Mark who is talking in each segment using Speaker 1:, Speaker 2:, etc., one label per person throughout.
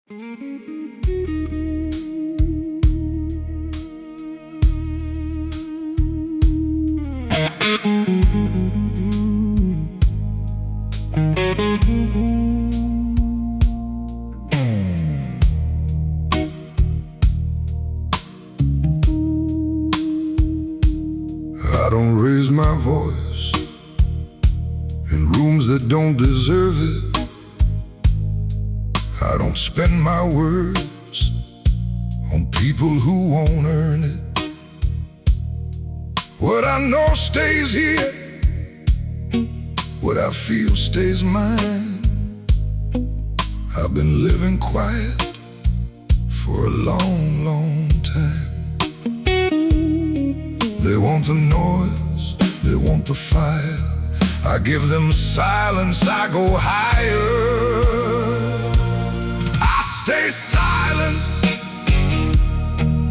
Speaker 1: I don't raise my voice in rooms that don't deserve it. I don't spend my words on people who won't earn it. What I know stays here, what I feel stays mine. I've been living quiet for a long, long time. They want the noise, they want the fire. I give them silence, I go higher. I stay silent,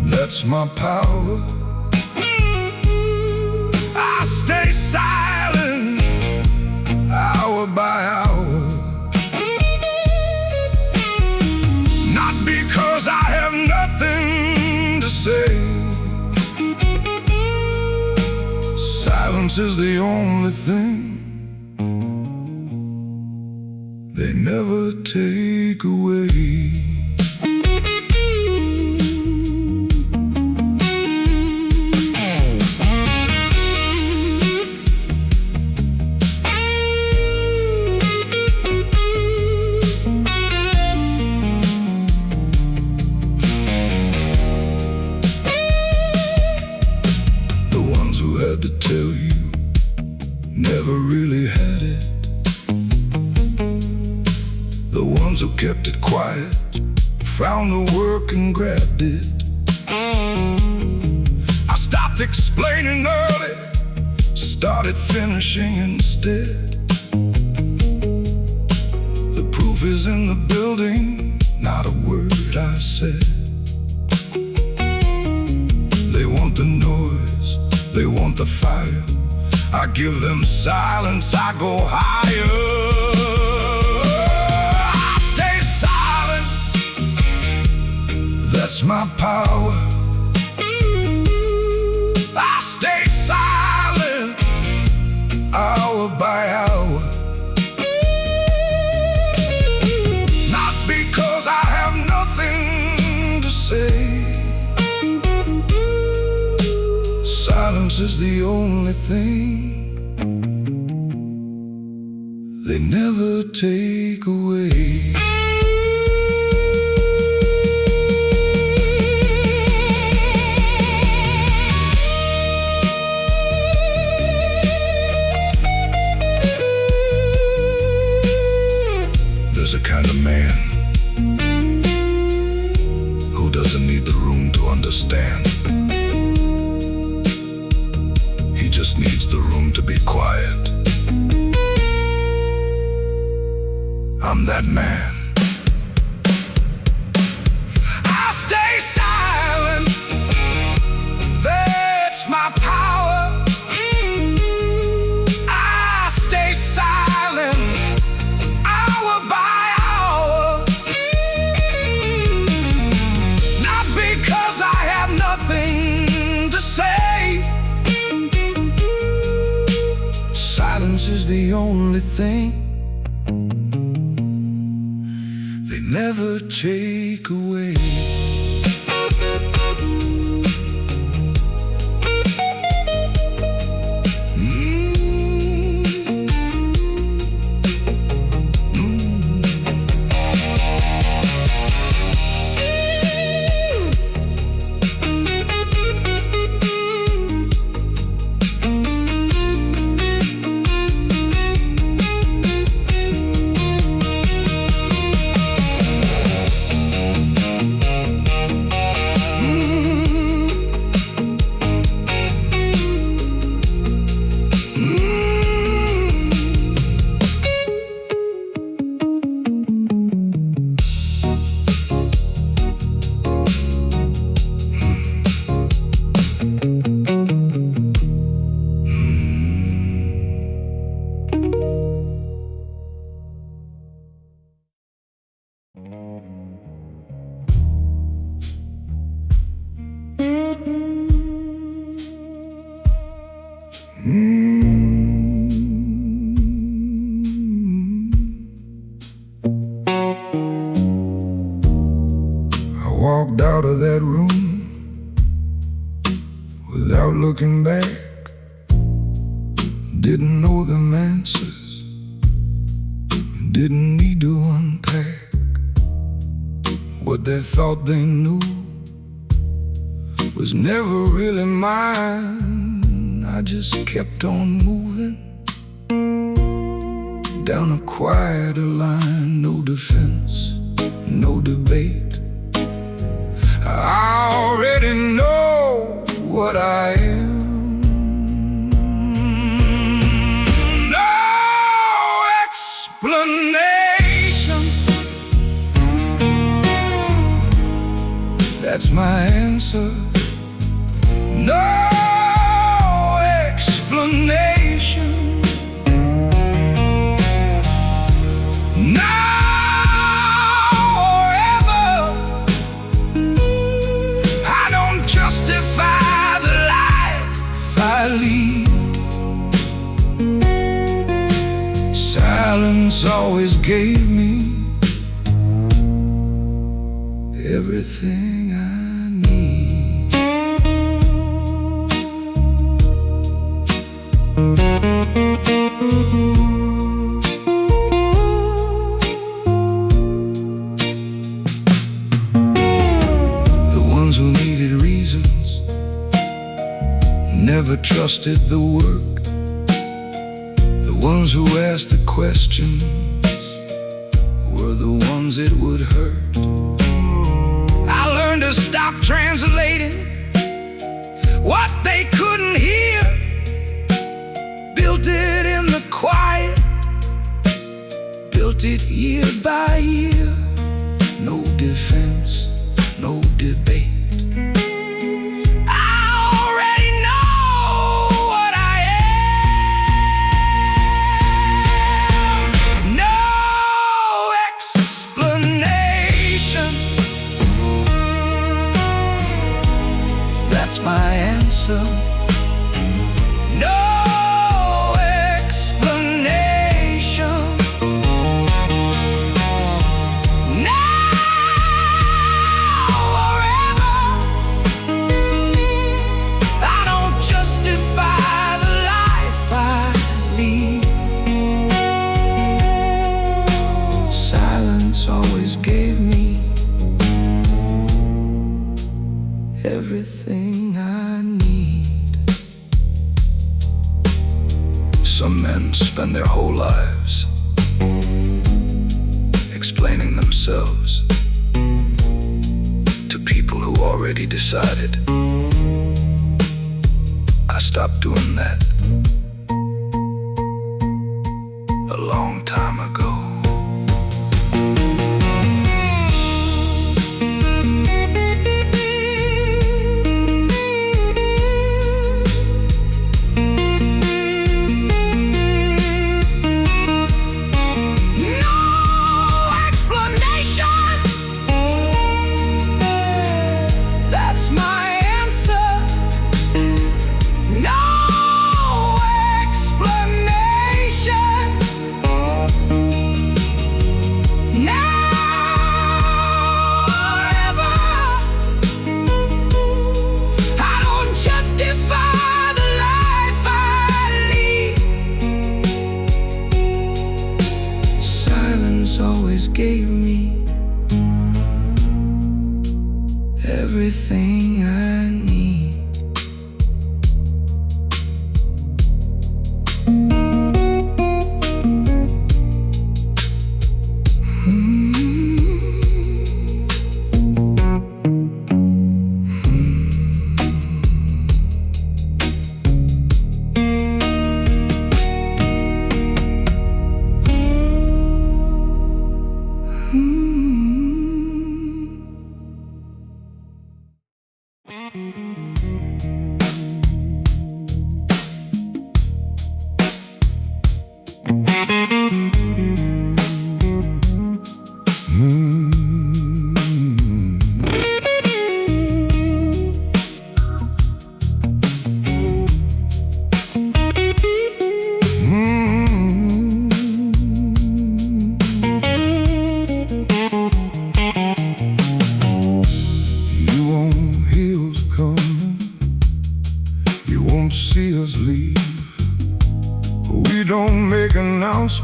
Speaker 1: that's my power. I stay silent, hour by hour. Not because I have nothing to say. Silence is the only thing they never take away. To tell you, never really had it. The ones who kept it quiet found the work and grabbed it. I stopped explaining early, started finishing instead. The proof is in the building, not a word I said. They want the noise, they want the fire. I give them silence, I go higher. I stay silent, that's my power. I stay silent, hour by hour. Not because I have nothing to say. Silence is the only thing they never take away. There's a kind of man who doesn't need the room to understand. Just needs the room to be quiet. I'm that man. I stay silent, that's my power. I stay silent, hour by hour. Not because I have nothing to say. Silence is the only thing they never take away. walked out of that room without looking back. Didn't know them answers, didn't need to unpack what they thought they knew was never really mine. I just kept on moving down a quieter line. No defense, no debate. I already know what I am. No explanation, that's my answer. No explanation. Justify the life I lead. Silence always gave me everything I need. The ones who needed reasons never trusted the work. The ones who asked the questions were the ones it would hurt. I learned to stop translating what they couldn't hear. Built it in the quiet, built it year by year. No defense, no debate. That's my answer. No explanation. Now or ever. I don't justify the life I lead. Silence always gave me everything I need. Some men spend their whole lives explaining themselves to people who already decided. I stopped doing that a long time ago. Always gave me everything I need.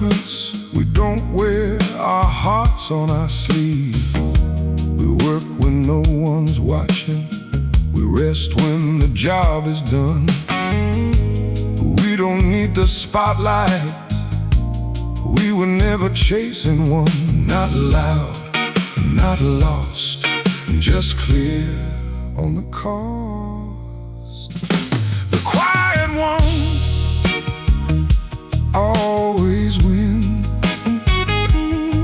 Speaker 1: announcements. We don't wear our hearts on our sleeve. We work when no one's watching. We rest when the job is done. We don't need the spotlight. We were never chasing one. Not loud, not lost, just clear on the cost. The quiet ones always win.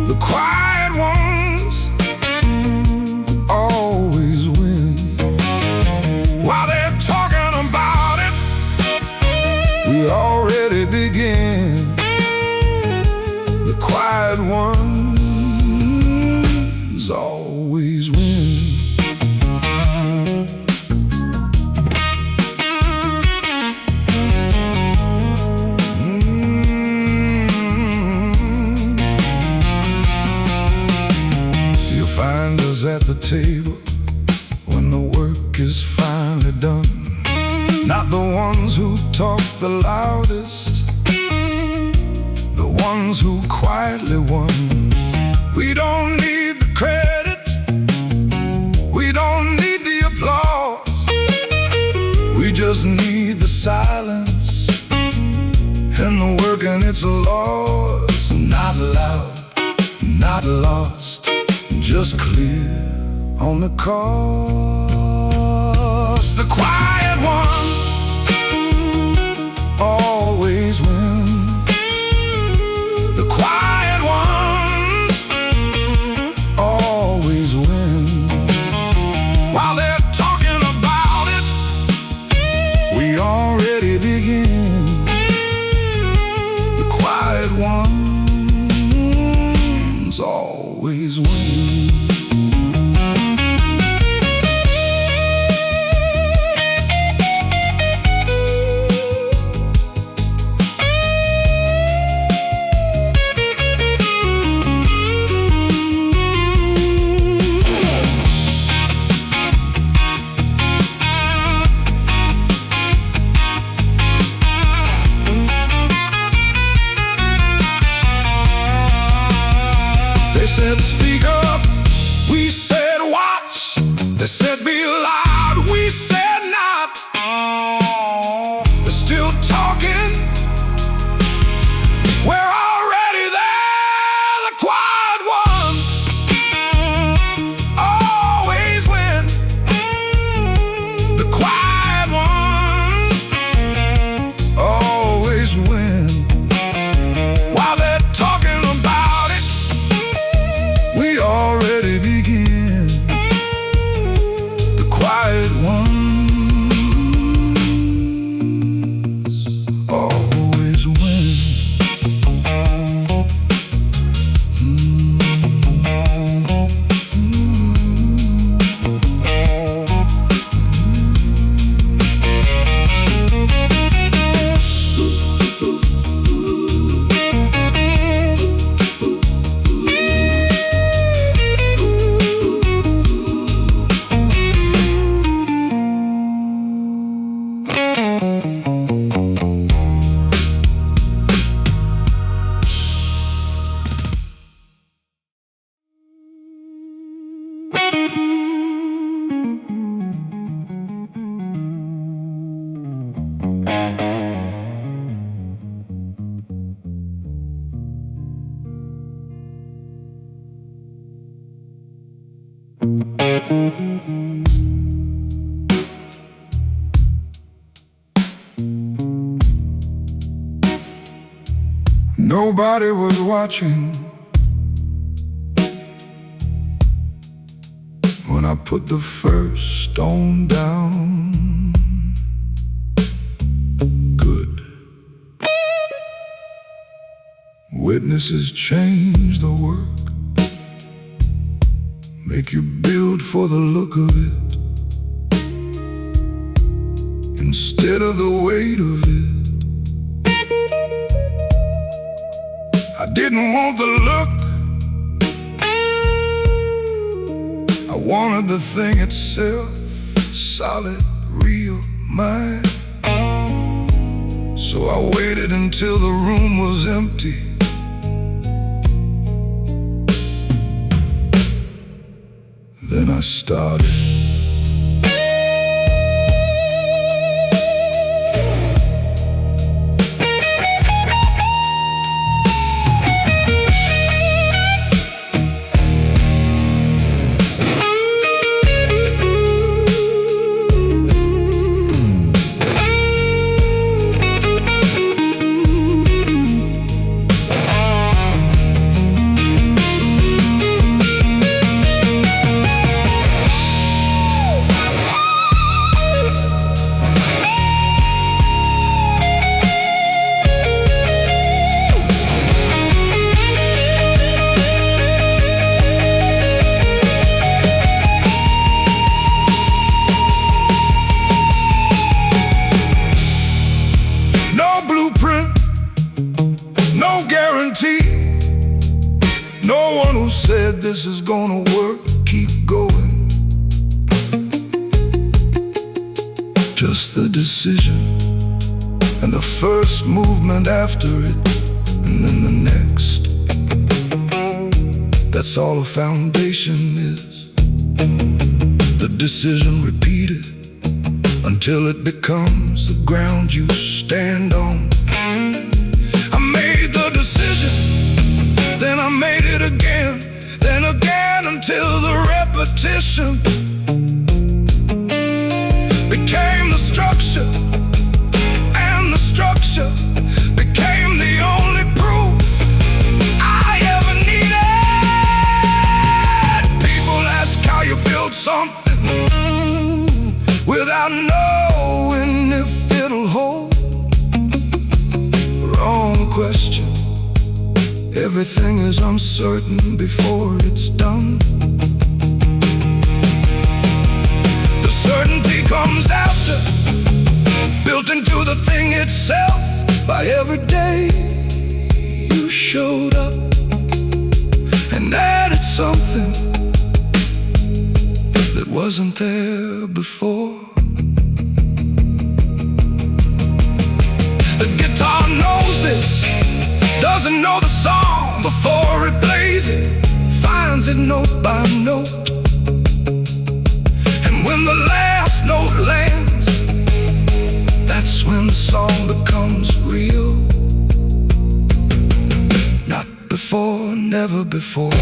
Speaker 1: The quiet ones always win. While they're talking about it, we already begin. The quiet ones always win. At the table when the work is finally done. Not the ones who talk the loudest, the ones who quietly won. We don't need the credit, we don't need the applause. We just need the silence and the work and its laws. Not loud, not lost, just clear on the cost. The quiet ones always win. The quiet ones always win. While they're talking about it, we already begin. The quiet ones always win. They said speak up, we said watch. They said be loud, we said not. They're still talking, we're already there. The quiet ones always win. The quiet ones always win. While they're talking about it, we already begin. The quiet ones always win. Nobody was watching when I put the first stone down. Good. Witnesses change the work, make you build for the look of it instead of the weight of it. I didn't want the look, I wanted the thing itself, solid, real, mine. So I waited until the room was empty Then I started. No one who said this is gonna work, keep going. Just the decision and the first movement after it, and then the next. That's all a foundation is. The decision repeated until it becomes the ground you stand on. I made the decision, then I made it again, then again, until the repetition became the structure, and the structure became the only proof I ever needed. People ask how you build something without knowing if it'll hold. Wrong question. Everything is uncertain before it's done. The certainty comes after, built into the thing itself by every day you showed up and added something that wasn't there before. The guitar knows this, doesn't know the song before it plays it, finds it note by note. And when the last note lands, that's when the song becomes real. Not before, never before.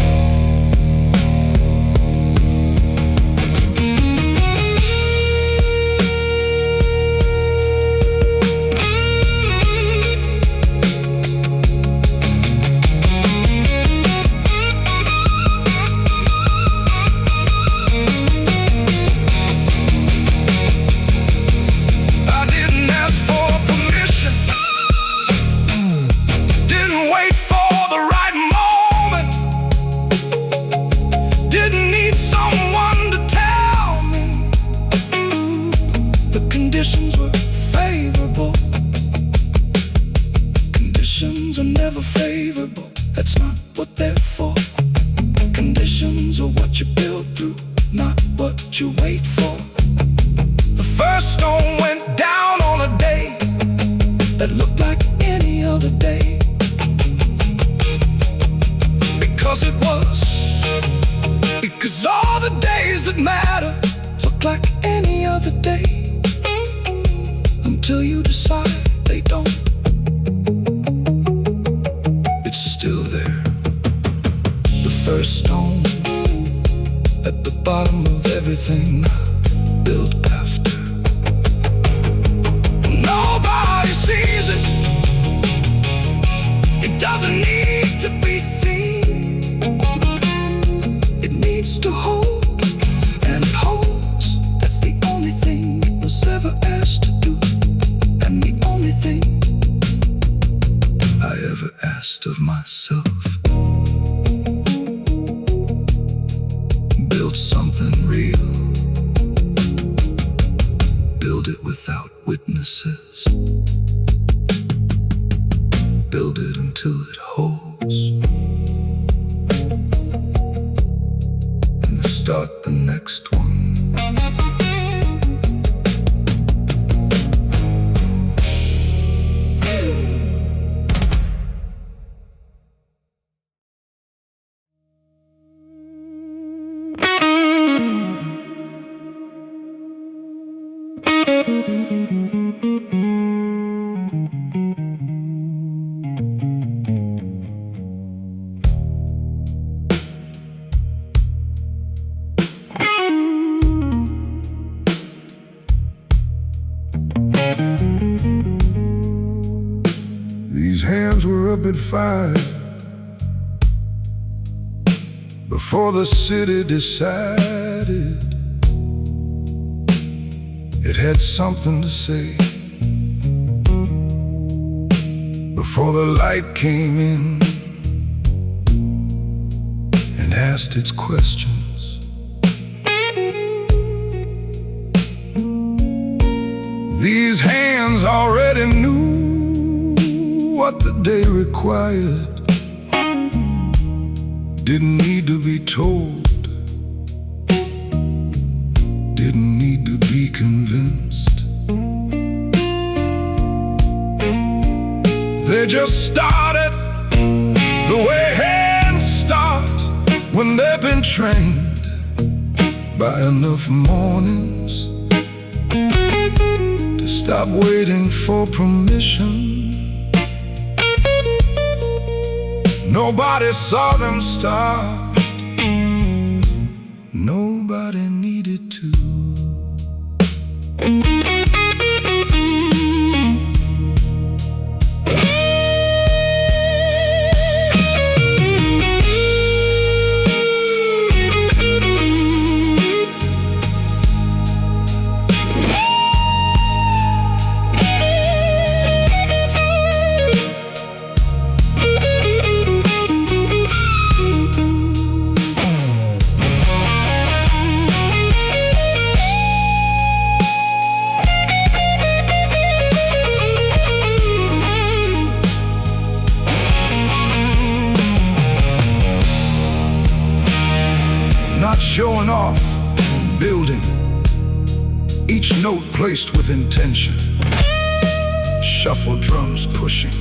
Speaker 1: Conditions were favorable. Conditions are never favorable. That's not what they're for. Conditions are what you build through, not what you wait for. The first stone went down on a day that looked like any other day, because it was. Because all the days that matter look like any other day, until you decide they don't. It's still there. The first stone at the bottom of everything built after. Nobody sees it. It doesn't need to be seen. It needs to hold, and it holds. That's the only thing it was ever asked to do. And the only thing I ever asked of myself. Build something real. Build it without witnesses. Build it until it holds. And start the next one. These hands were up at 5 before the city decided it had something to say. Before the light came in and asked its questions. These hands already knew what the day required. Didn't need to be told, didn't need to be convinced. They just started the way hands start when they've been trained by enough mornings to stop waiting for permission. Nobody saw them start, nobody needed to. Not showing off, building, each note placed with intention. Shuffle drums pushing,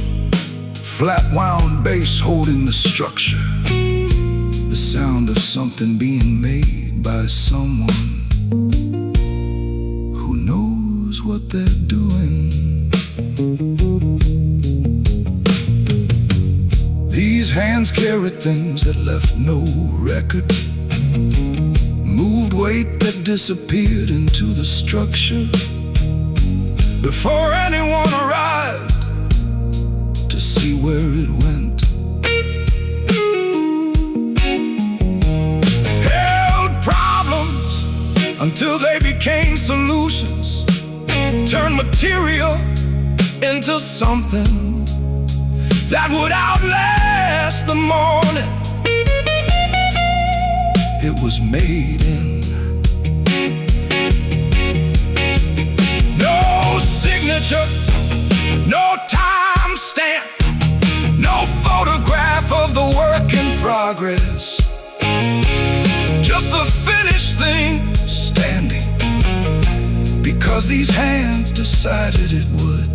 Speaker 1: flat wound bass holding the structure. The sound of something being made by someone who knows what they're doing. These hands carried things that left no record, moved weight that disappeared into the structure before anyone arrived to see where it went. Held problems until they became solutions, turned material into something that would outlast the morning it was made in. No signature, no time stamp, no photograph of the work in progress. Just the finished thing standing because these hands decided it would.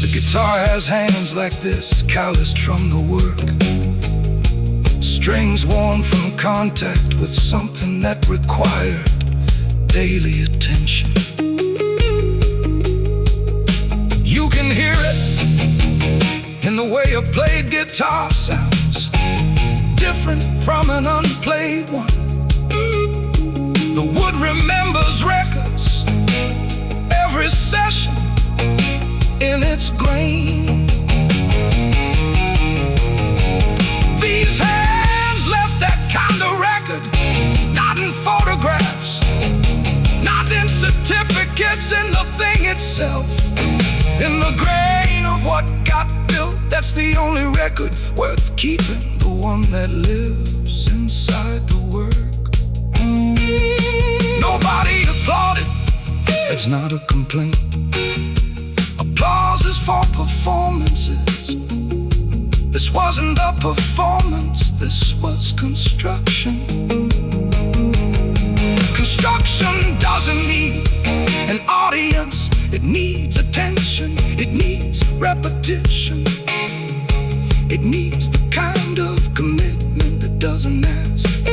Speaker 1: The guitar has hands like this, calloused from the work, strings worn from contact with something that required daily attention. You can hear it in the way a played guitar sounds, different from an unplayed one. The wood remembers records, every session in its grain. These hands left that kind of record, not in photographs, not in certificates, in the thing itself, in the grain of what got built. That's the only record worth keeping, the one that lives inside the work. Nobody applauded, it's not a complaint. Applause is for performances. This wasn't a performance, this was construction. Construction doesn't need an audience, it needs attention, it needs repetition. It needs the kind of commitment that doesn't ask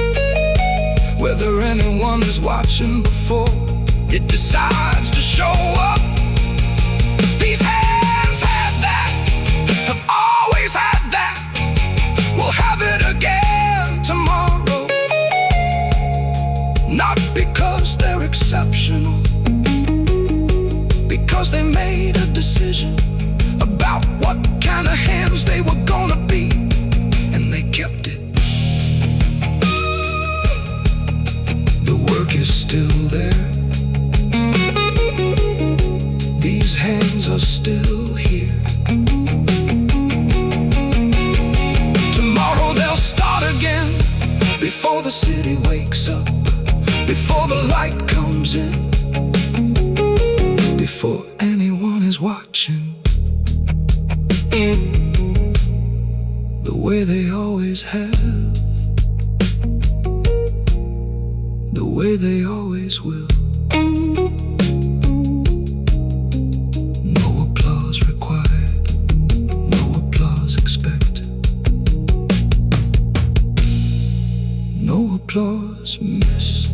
Speaker 1: whether anyone is watching before it decides to show up. These hands had that, have always had that, we'll have it again tomorrow. Not because they're exceptional, because they made a decision about what kind of hands they were gonna be, and they kept it. The work is still there. These hands are still here. Tomorrow they'll start again, before the city wakes up, before the light comes in, before anyone is watching. The way they always have, the way they always will. No applause required, no applause expected, no applause missed.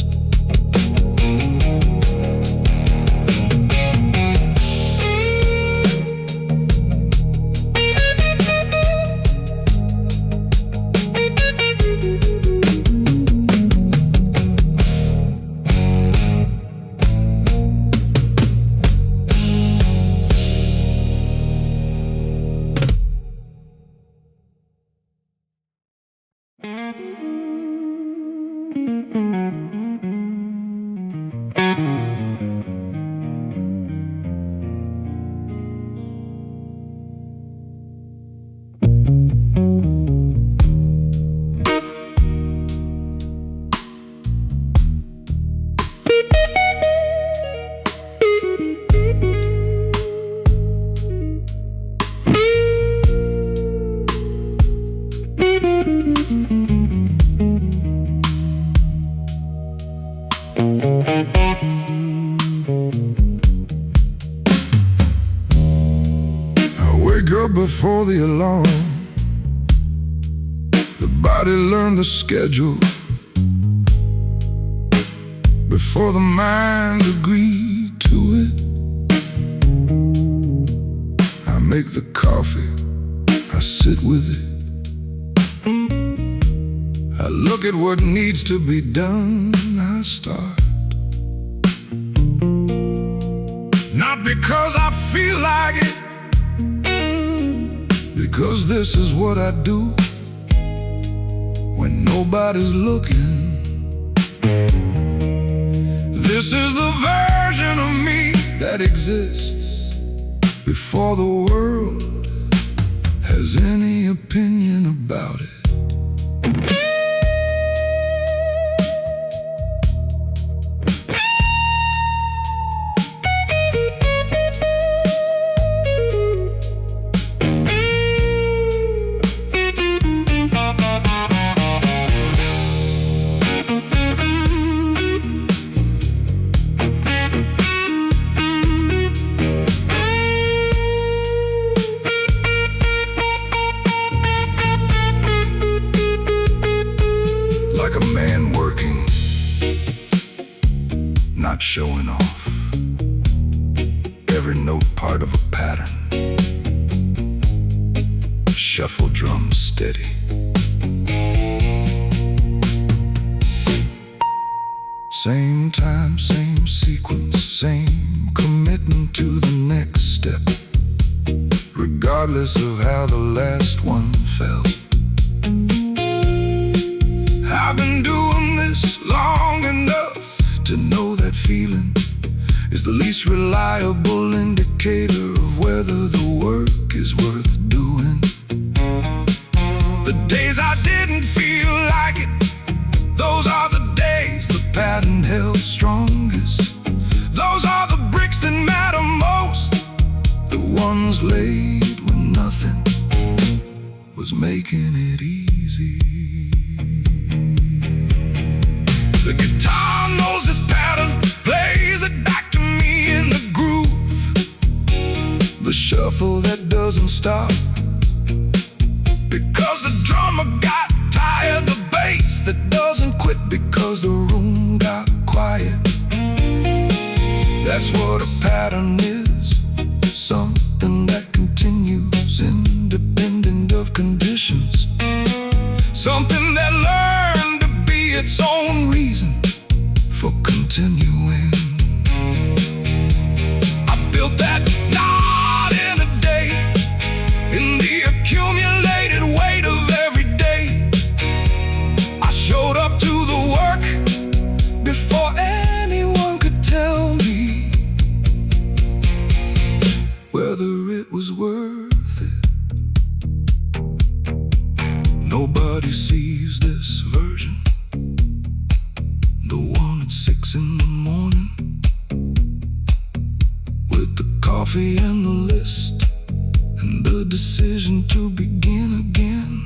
Speaker 2: Before the alarm, the body learned the schedule. Before the mind agreed to it, I make the coffee, I sit with it, I look at what needs to be done, I start. Not because I feel like it, because this is what I do when nobody's looking. This is the version of me that exists before the world has any opinion about it. Like a man working, not showing off. Every note part of a pattern. Shuffle drums steady. Same time, same sequence, same commitment to the next step, regardless of how the last one felt. I've been doing this long enough to know that feeling is the least reliable indicator of whether the work is worth doing. The days I didn't feel like it, those are the days the pattern held strongest. Those are the bricks that matter most, the ones laid when nothing was making it easy. The guitar knows this pattern, plays it back to me in the groove. The shuffle that doesn't stop, because the drummer got tired. The bass that doesn't quit, because the room That's what a pattern is. Something that continues independent of conditions. Something that learned to be its own reason for continuing. I built that not in a day, in the accumulated weight of every day. I showed up to the work before anyone could tell me whether it was worth it. Nobody sees this version, the one at 6 in the morning, with the coffee and the list and the decision to begin again.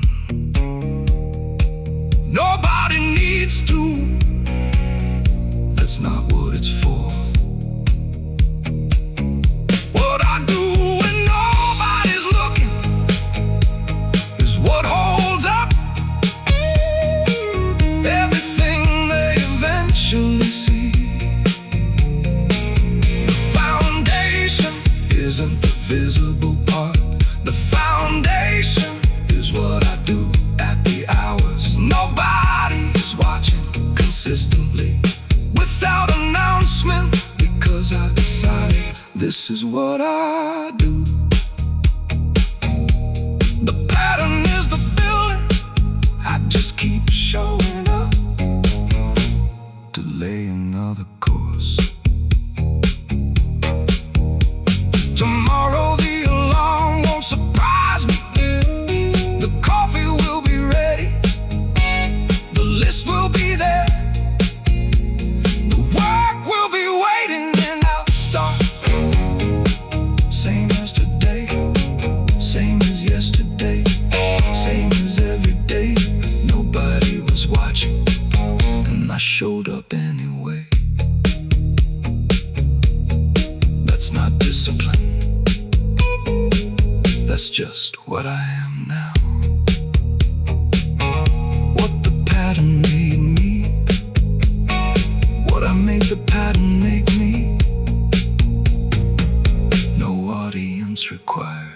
Speaker 2: Nobody needs to, that's not what it's for. What I do when nobody's looking is what holds up everything they eventually see. The foundation isn't the visible part. The foundation is what I do at the hours nobody is watching, consistently, without announcement, because I decided this is what I do. The pattern is the building, I just keep showing up to lay another course. Tomorrow the alarm won't surprise me. The coffee will be ready, the list will be there, the work will be waiting, and I'll start. Same as today, same as yesterday, same as every day. Nobody was watching, and I showed up anyway. That's not discipline, that's just what I am now. What the pattern made me, what I made the pattern make me. No audience required.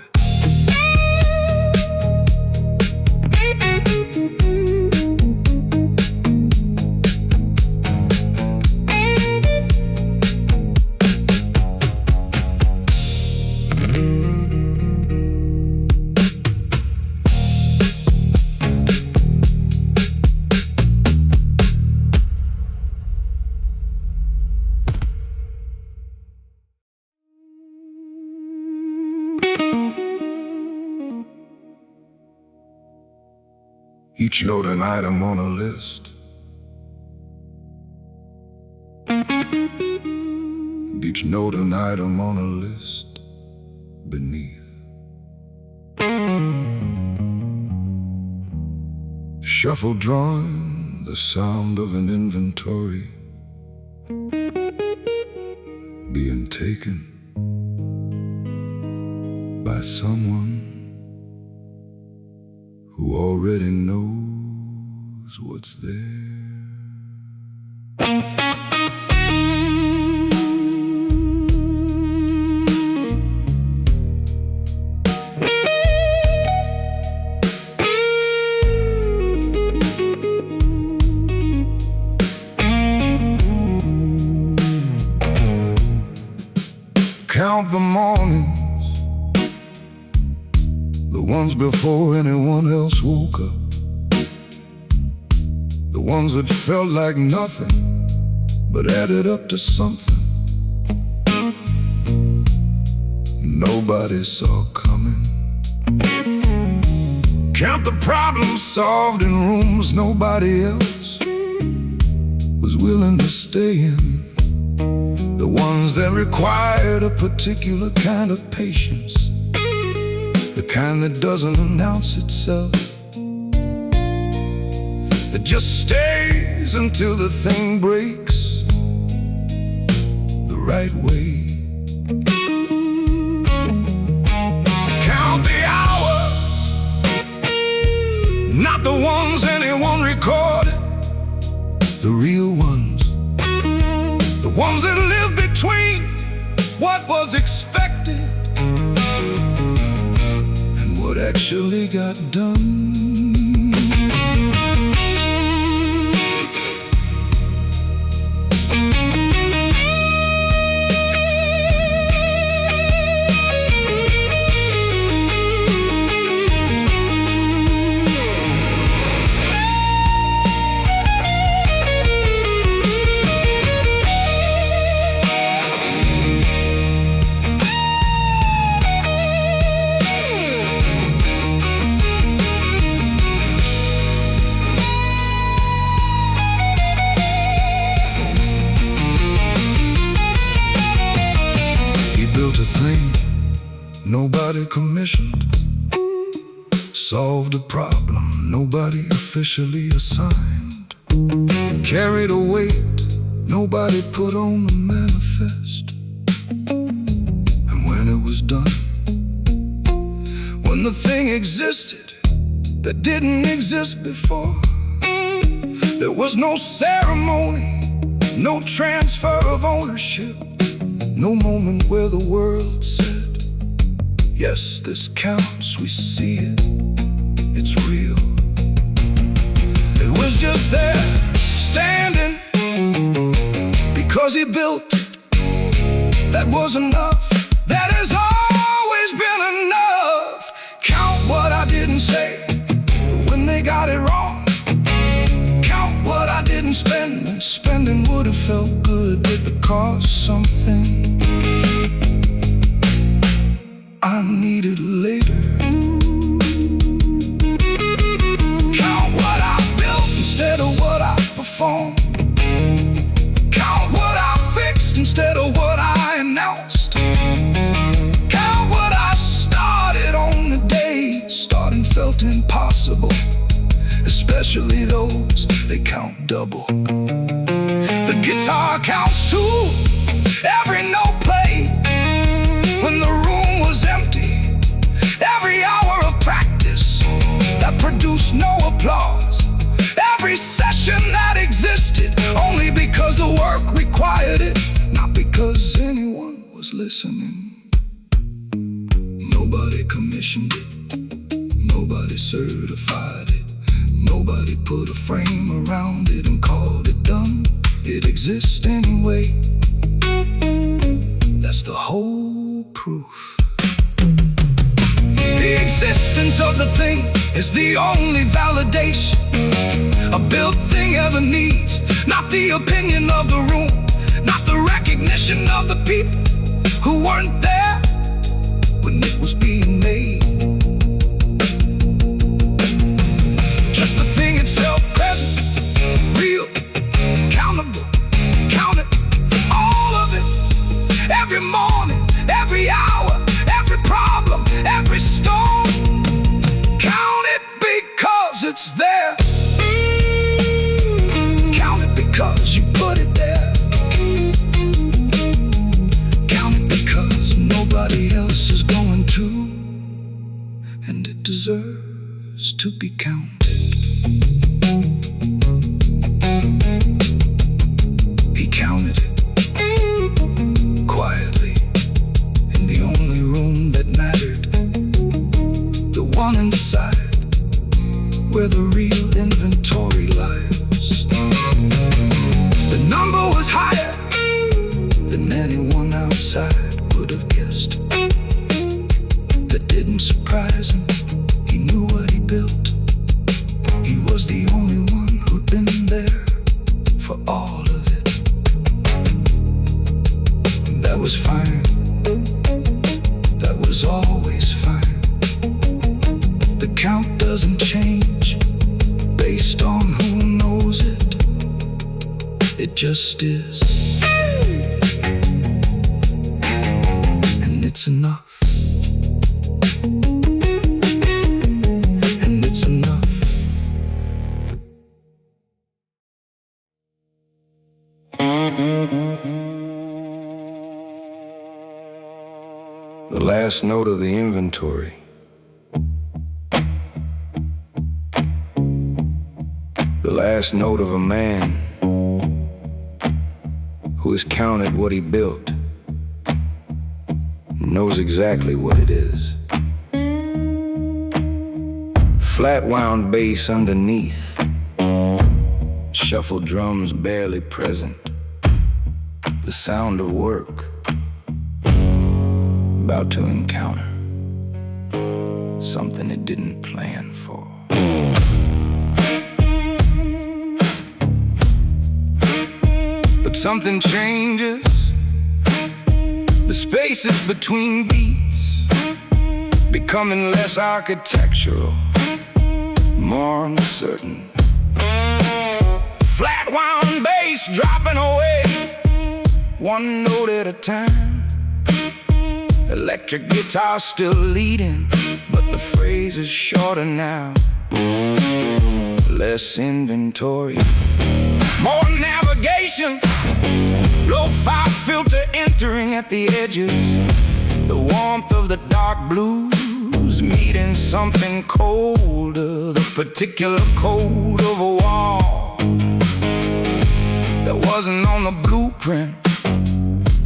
Speaker 2: Each note an item on a list. Each note an item on a list beneath. Shuffle drawing, the sound of an inventory being taken by someone who already knows what's there. Count the mornings, the ones before anyone else woke up, the ones that felt like nothing but added up to something nobody saw coming. Count the problems solved in rooms nobody else was willing to stay in, the ones that required a particular kind of patience, the kind that doesn't announce itself, that just stays until the thing breaks the right way. Count the hours, not the ones anyone recorded, the real ones, the ones that live between was expected and what actually got done. Nobody commissioned, solved a problem nobody officially assigned, carried a weight nobody put on the manifest. And when it was done, when the thing existed that didn't exist before, there was no ceremony, no transfer of ownership, no moment where the world said, yes, this counts, we see it, it's real. It was just there, standing, because he built it. That was enough, that has always been enough. Count what I didn't say, but when they got it wrong. Count what I didn't spend, and spending would have felt good, but it cost something I needed later. Count what I built instead of what I performed. Count what I fixed instead of what I announced. Count what I started on the day starting felt impossible, especially those they count double. The guitar counts too, every note played when the room was empty, every hour of practice that produced no applause, every session that existed only because the work required it, not because anyone was listening. Nobody commissioned it, nobody certified it, nobody put a frame around it and called it done. It exists anyway, that's the whole proof. The existence of the thing is the only validation a built thing ever needs. Not the opinion of the room, not the recognition of the people who weren't there when it was being made. Just the thing itself, present, real, countable, count it, all of it. Every morning, every hour, every problem, every storm. Count it because it's there. Count it because you put it there. Count it because nobody else is going to, and it deserves to be counted. He counted it quietly in the only room that mattered, the one inside where the real inventory lies. The number was higher than anyone outside would have guessed. That didn't surprise him, he knew what he built. He was the only one who'd been there for all of it. And that was fine, that was always fine. The count doesn't change based on who knows it. It just is, and it's enough. And it's enough. The last note of the inventory. The last note of a man who has counted what he built
Speaker 1: knows exactly what it is. Flat wound bass underneath, shuffled drums barely present. The sound of work about to encounter something it didn't plan for. But something changes. The spaces between beats becoming less architectural, more uncertain. Flat wound bass dropping away, one note at a time. Electric guitar still leading, but the phrase is shorter now. Less inventory, more navigation. Lo-fi filter entering at the edges. The warmth of the dark blues meeting something colder. The particular code of a wall that wasn't on the blueprint.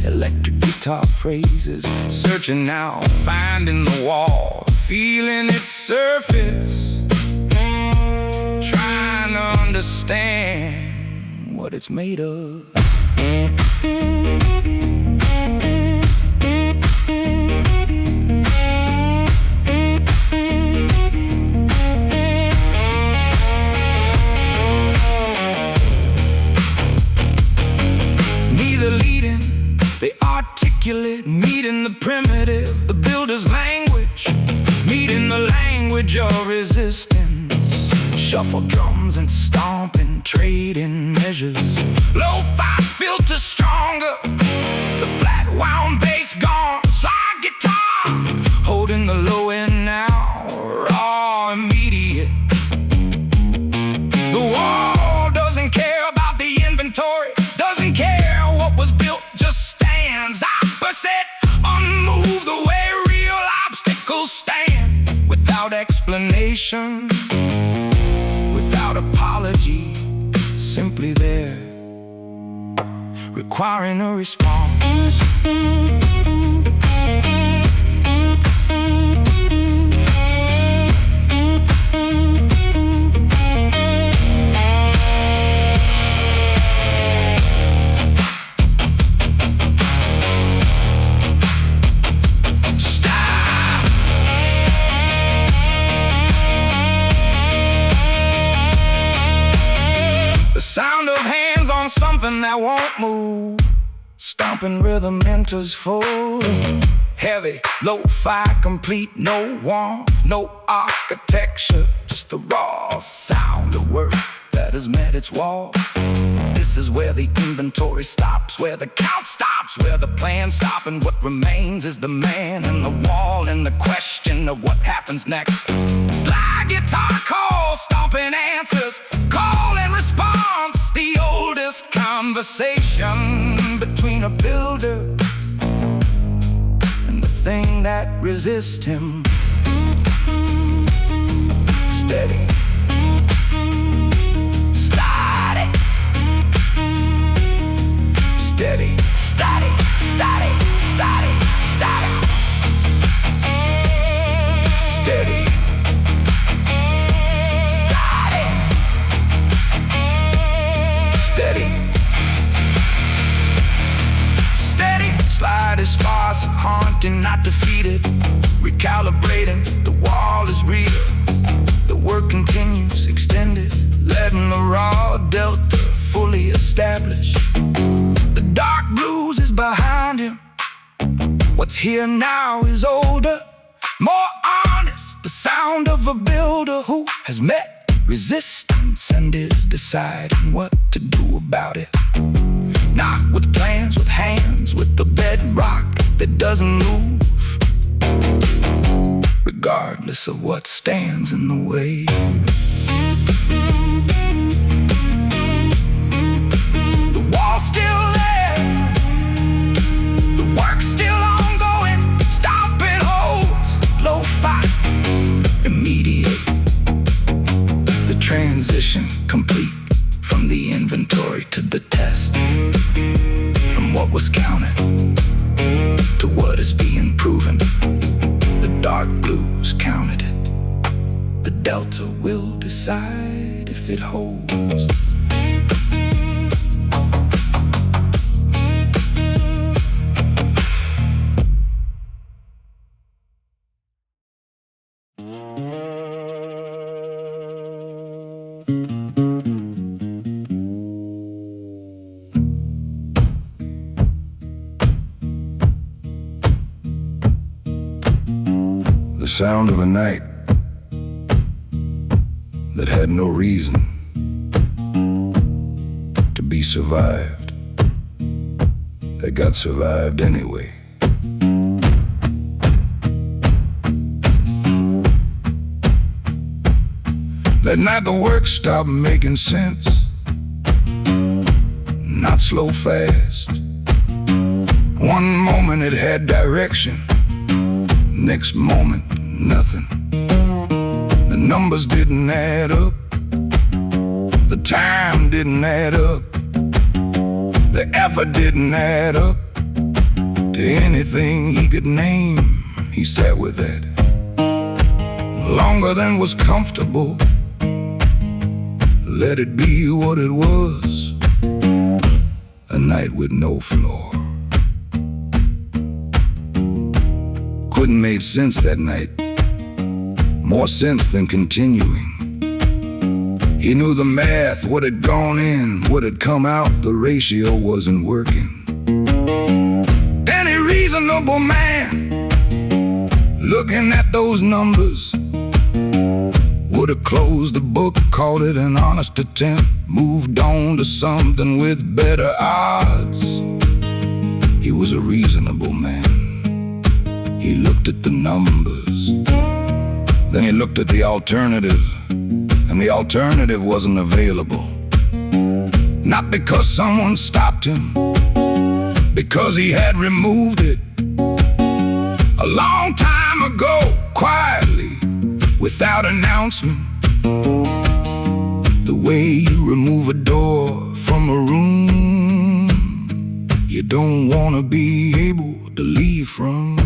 Speaker 1: Electric guitar phrases, searching now, finding the wall, feeling its surface, trying to understand what it's made of. Neither leading, they articulate, meeting the primitive, the builder's language, meeting the language of resistance. Shuffle drums and stomping, trading measures. Lo-fi filter stronger, the flat wound bass gone. Slide guitar, holding the low end now, raw, immediate. The wall doesn't care about the inventory, doesn't care what was built, just stands opposite, unmoved the way real obstacles stand. Without explanation, without apology, simply there, requiring a response. Sound of hands on something that won't move. Stomping rhythm enters full. Heavy, lo-fi complete, no warmth, no architecture, just the raw sound of work that has met its wall. This is where the inventory stops, where the count stops, where the plan stops, and what remains is the man and the wall and the question of what happens next. Slide guitar call, stomping answers, call and response, the oldest conversation between a builder and the thing that resists him. Steady, steady, steady, steady, steady, steady, steady, steady, steady, steady. Slide is sparse, haunting, not defeated. Recalibrating, the wall is real. The work continues, extended, letting the raw delta fully established. The dark blues is behind him. What's here now is older, more honest. The sound of a builder who has met resistance and is deciding what to do about it. Not with plans, with hands, with the bedrock that doesn't move, regardless of what stands in the way. The wall's still there, the work's still ongoing. Stop it, holds, lo-fi, immediate. The transition complete, from the inventory to the test, from what was counted to what is being proven. The dark blues counted it. The delta will decide if it holds.
Speaker 2: The sound of a night that had no reason to be survived, that got survived anyway. That night the work stopped making sense, not slow fast. One moment it had direction, next moment nothing. The numbers didn't add up, the time didn't add up, the effort didn't add up to anything he could name. He sat with that longer than was comfortable. Let it be what it was, a night with no floor. Couldn't make sense that night, more sense than continuing. He knew the math, what had gone in, what had come out, the ratio wasn't working. Any reasonable man looking at those numbers would have closed the book, called it an honest attempt, moved on to something with better odds. He was a reasonable man. He looked at the numbers, then he looked at the alternative, and the alternative wasn't available. Not because someone stopped him, because he had removed it a long time ago, quietly, without announcement. The way you remove a door from a room you don't want to be able to leave from.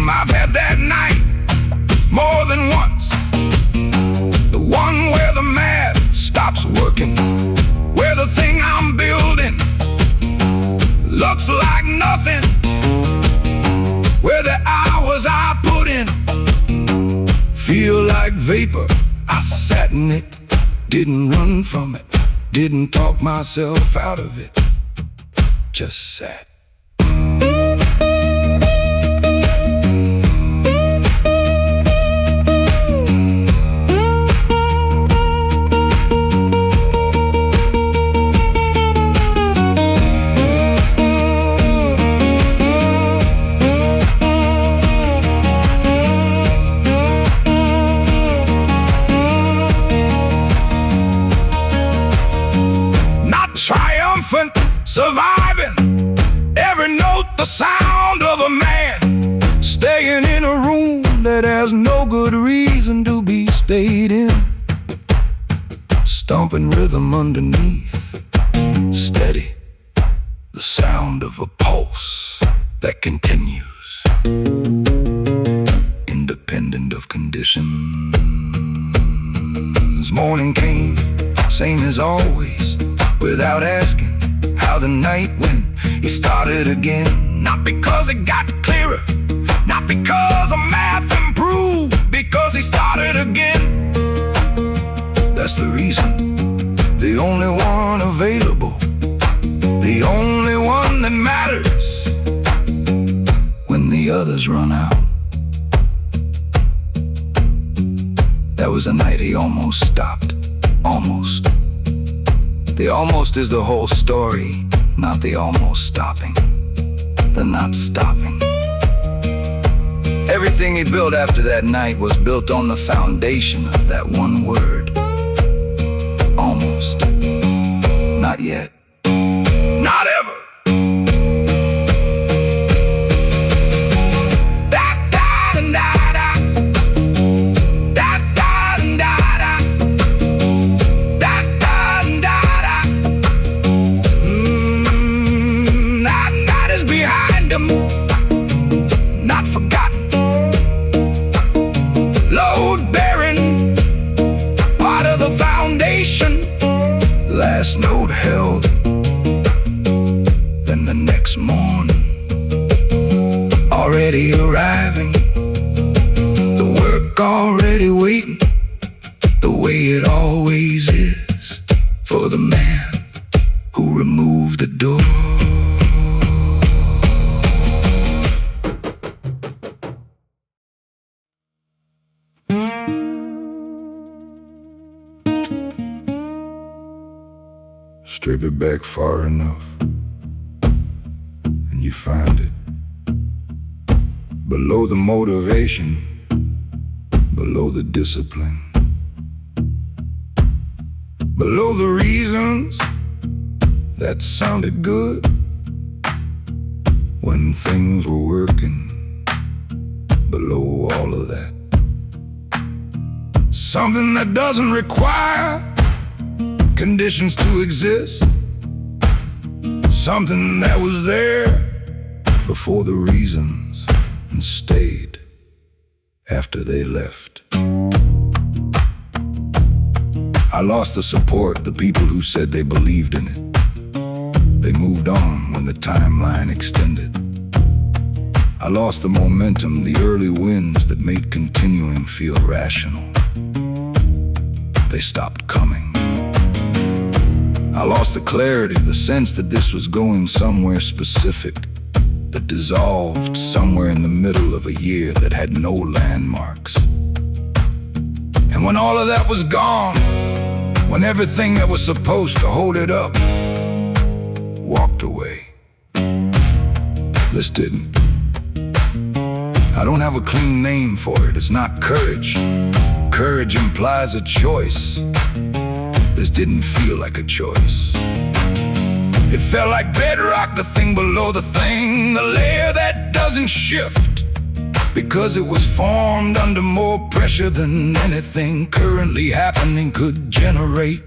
Speaker 2: I've had that night more than once, the one where the math stops working, where the thing I'm building looks like nothing, where the hours I put in feel like vapor. I sat in it, didn't run from it, didn't talk myself out of it, just sat. Triumphant, surviving, every note the sound of a man staying in a room that has no good reason to be stayed in. Stomping rhythm underneath, steady, the sound of a pulse that continues, independent of conditions. Morning came, same as always, without asking how the night went. He started again, not because it got clearer, not because the math improved, because he started again. That's the reason, the only one available, the only one that matters when the others run out. That was a night he almost stopped, almost. The almost is the whole story, not the almost stopping, the not stopping. Everything he built after that night was built on the foundation of that one word. Almost. Not yet. Not ever. Not last note held. Then the next morning, already arriving, the work already waiting, the way it always is for the man who removed the door. Strip it back far enough, and you find it below the motivation, below the discipline, below the reasons that sounded good when things were working, below all of that. Something that doesn't require conditions to exist, something that was there before the reasons and stayed after they left. I lost the support, the people who said they believed in it. They moved on when the timeline extended. I lost the momentum, the early wins that made continuing feel rational. They stopped coming. I lost the clarity, the sense that this was going somewhere specific, that dissolved somewhere in the middle of a year that had no landmarks. And when all of that was gone, when everything that was supposed to hold it up walked away, this didn't. I don't have a clean name for it. It's not courage. Courage implies a choice. This didn't feel like a choice. It felt like bedrock, the thing below the thing, the layer that doesn't shift, because it was formed under more pressure than anything currently happening could generate.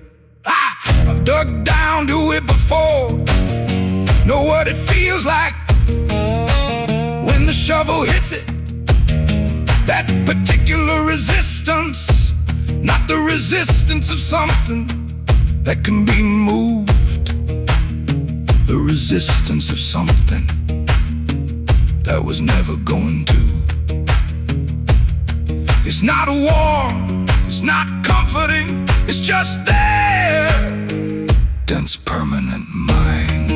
Speaker 2: I've dug down to it before, know what it feels like when the shovel hits it. That particular resistance, not the resistance of something that can be moved, the resistance of something that was never going to. It's not warm, it's not comforting, it's just there, dense, permanent mind.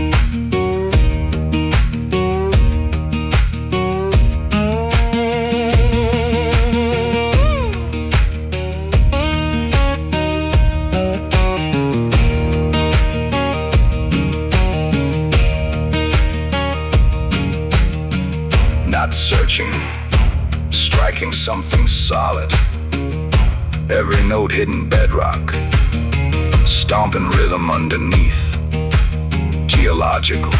Speaker 2: Not searching, striking something solid. Every note hidden bedrock, stomping rhythm underneath, geological.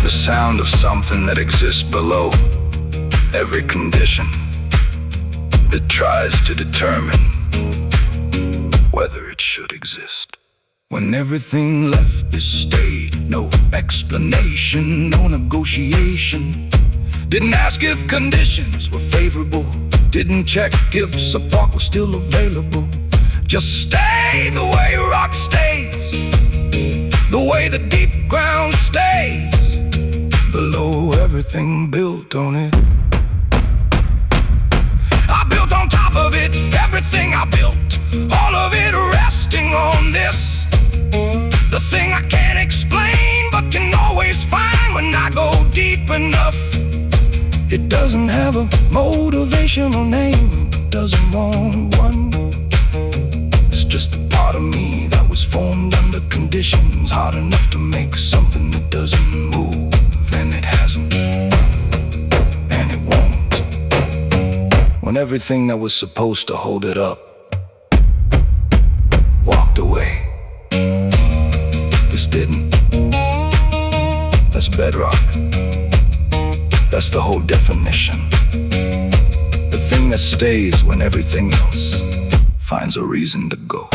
Speaker 2: The sound of something that exists below every condition that tries to determine whether it should exist. When everything left this state, no explanation, no negotiation. Didn't ask if conditions were favorable, didn't check if support was still available. Just stay the way rock stays, the way the deep ground stays, below everything built on it. I built on top of it, everything I built, all of it resting on this. The thing I can't explain but can always find when I go deep enough. It doesn't have a motivational name, doesn't want one. It's just a part of me that was formed under conditions hard enough to make something that doesn't move. And it hasn't, and it won't. When everything that was supposed to hold it up walked away, this didn't. That's bedrock. That's the whole definition. The thing that stays when everything else finds a reason to go.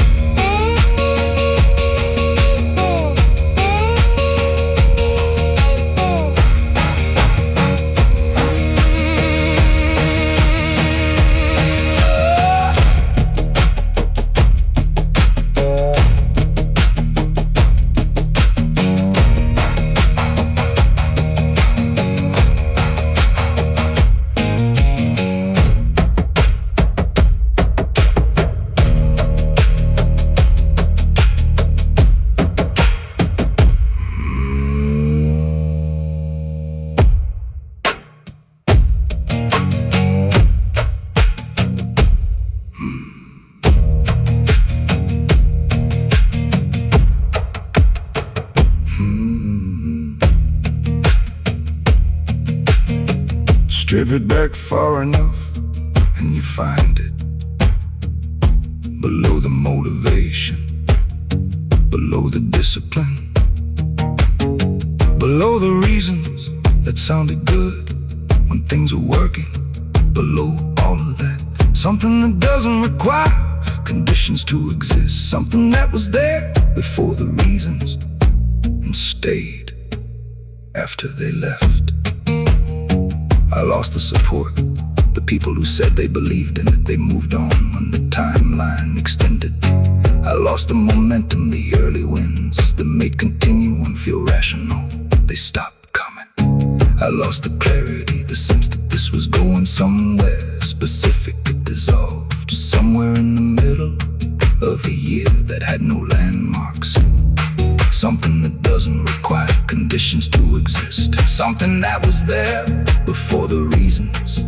Speaker 2: it back far enough, and you find it below the motivation, below the discipline, below the reasons that sounded good when things were working. Below all of that, something that doesn't require conditions to exist, something that was there before the reasons and stayed after they left. I lost the support, the people who said they believed in it. They moved on when the timeline extended. I lost the momentum, the early wins that made continuing feel rational. They stopped coming. I lost the clarity, the sense that this was going somewhere specific. It dissolved somewhere in the middle of a year that had no landmarks. Something that doesn't require conditions to exist, something that was there before the reasons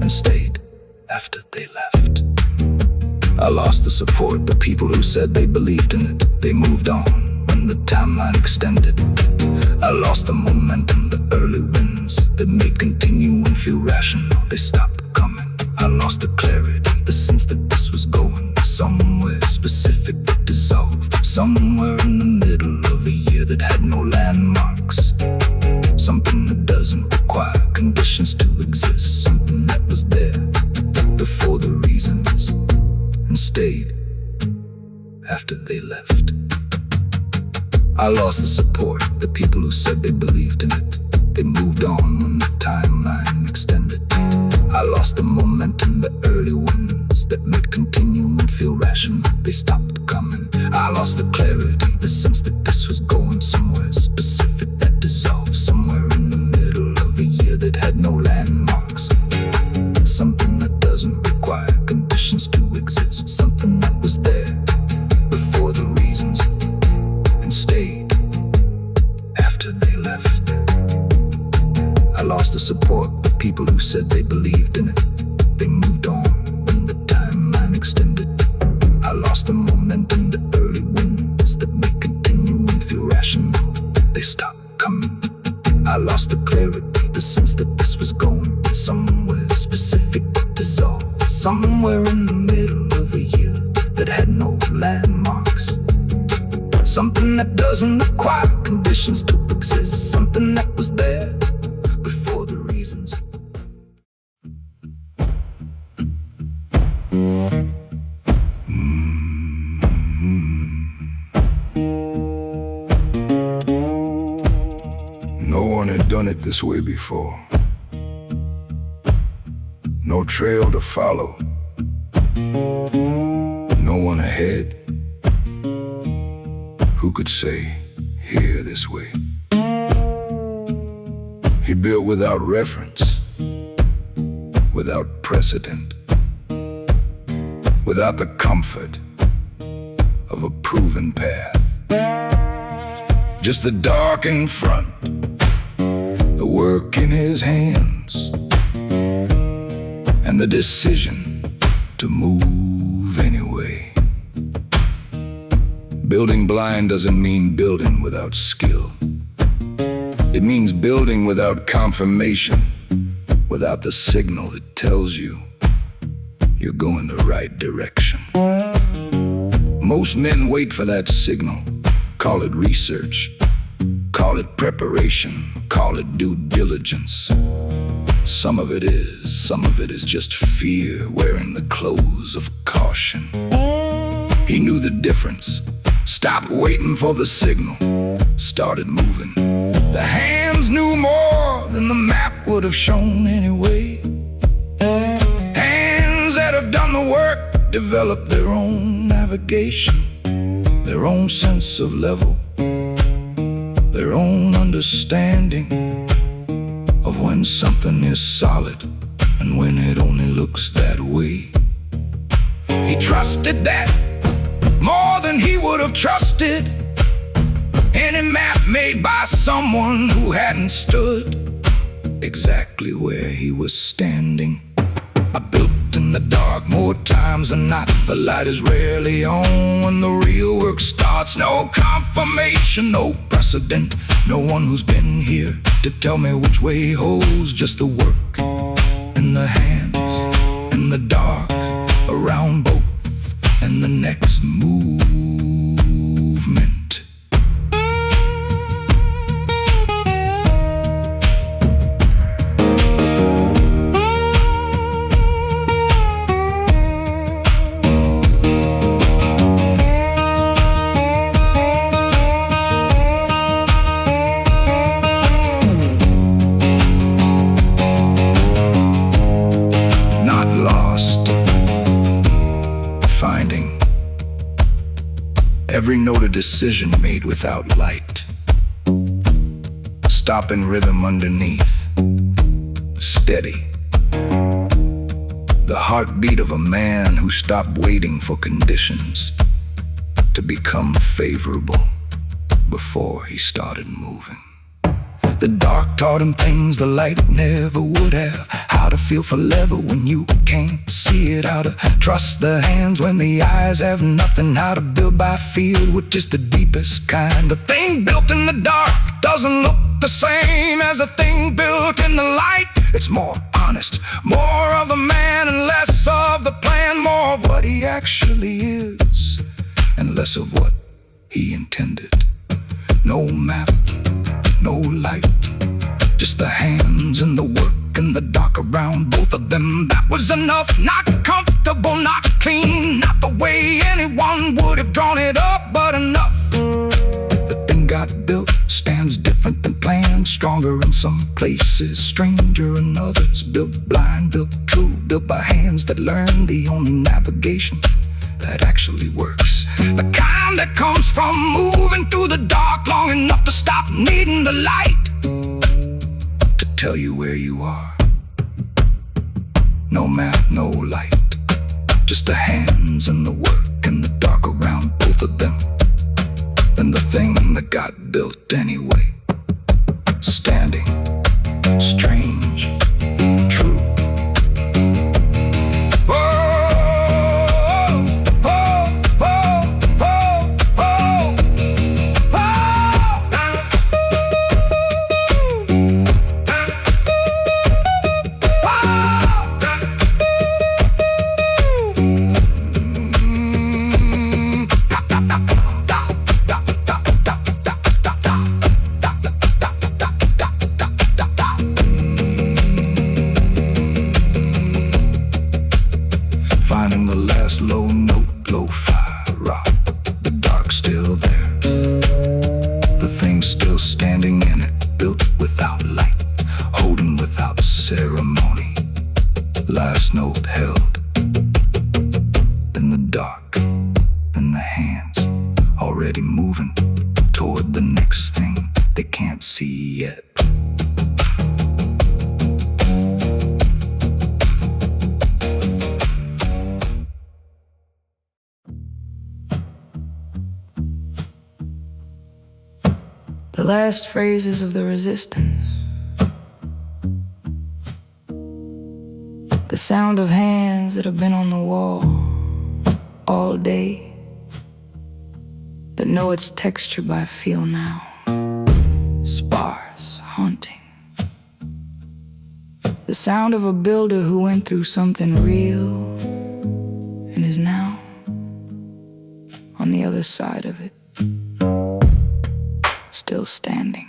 Speaker 2: and stayed after they left. I lost the support, the people who said they believed in it. They moved on when the timeline extended. I lost the momentum, the early wins that made continuing feel rational. They stopped coming. I lost the clarity, the sense that this was going somewhere specific that dissolved somewhere in the middle of a year that had no landmarks. Something that doesn't require conditions to exist, something that was there before the reasons and stayed after they left. I lost the support, the people who said they believed in it. They moved on when the timeline extended. I lost the momentum, the early wins that made continuing feel rational. They stopped coming. I lost the clarity, the sense that this was going somewhere specific that dissolved somewhere in the middle of a year that had no landmarks. Something that doesn't require conditions to exist, something that was there before the reasons and stayed after they left. I lost the support, the people who said they believed in it. They moved on when the timeline extended. I lost the momentum, the early wins that made continuing feel rational. They stopped coming. I lost the clarity, the sense that this was going somewhere specific that dissolved somewhere in the middle of a year that had no landmarks. Something that doesn't require conditions to exist, something that was there before the reasons. No one had done it this way before. No trail to follow. No one ahead who could say, here this way. He built without reference, without precedent, without the comfort of a proven path. Just the dark in front, the work in his hands, and the decision to move anyway. Building blind doesn't mean building without skill. It means building without confirmation, without the signal that tells you you're going the right direction. Most men wait for that signal. Call it research, call it preparation, call it due diligence. Some of it is just fear wearing the clothes of caution. He knew the difference, stopped waiting for the signal, started moving. The hands knew more than the map would have shown anyway. Hands that have done the work develop their own navigation, their own sense of level, their own understanding of when something is solid and when it only looks that way. He trusted that more than he would have trusted any map made by someone who hadn't stood exactly where he was standing. I built in the dark more times than not. The light is rarely on when the real work starts. No confirmation, no precedent, no one who's been here to tell me which way holds. Just the work
Speaker 1: and the hands in the dark around both, and the next movement. Finding every note a decision made without light. Stop in rhythm underneath, steady. The heartbeat of a man who stopped waiting for conditions to become favorable before he started moving. The dark taught him things the light never would have. How to feel for leather when you can't see it. How to trust the hands when the eyes have nothing. How to build by feel with just the deepest kind. The thing built in the dark doesn't look the same as the thing built in the light. It's more honest, more of a man and less of the plan. More of what he actually is and less of what he intended. No map, no light, just the hands and the work and the dark around both of them. That was enough, not comfortable, not clean, not the way anyone would have drawn it up, but enough. The thing got built, stands different than planned, stronger in some places, stranger in others. Built blind, built true, built by hands that learn the only navigation that actually works. The kind that comes from moving through the dark long enough to stop needing the light to tell you where you are. No map, no light, just the hands and the work and the dark around both of them. And the thing that got built anyway, standing, strange, true. Finding the last low note, lo-fi rock. The dark's still there, the thing's still standing in it, built without light, holding without ceremony. Last note held, then the dark, then the hands, already moving toward the next thing they can't see yet. The last phrases of the resistance. The sound of hands that have been on the wall all day, that know its texture by feel now. Sparse, haunting. The sound of a builder who went through something real and is now on the other side of it. Still standing,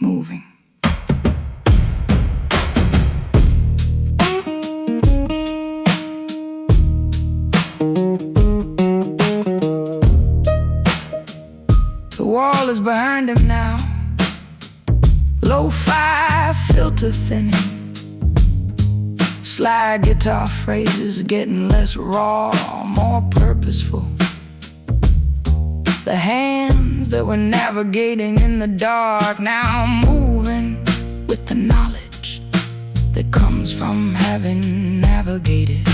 Speaker 1: moving. The wall is behind him now, lo-fi filter thinning. Slide guitar phrases getting less raw, more purposeful. The hands that were navigating in the dark now moving with the knowledge that comes from having navigated.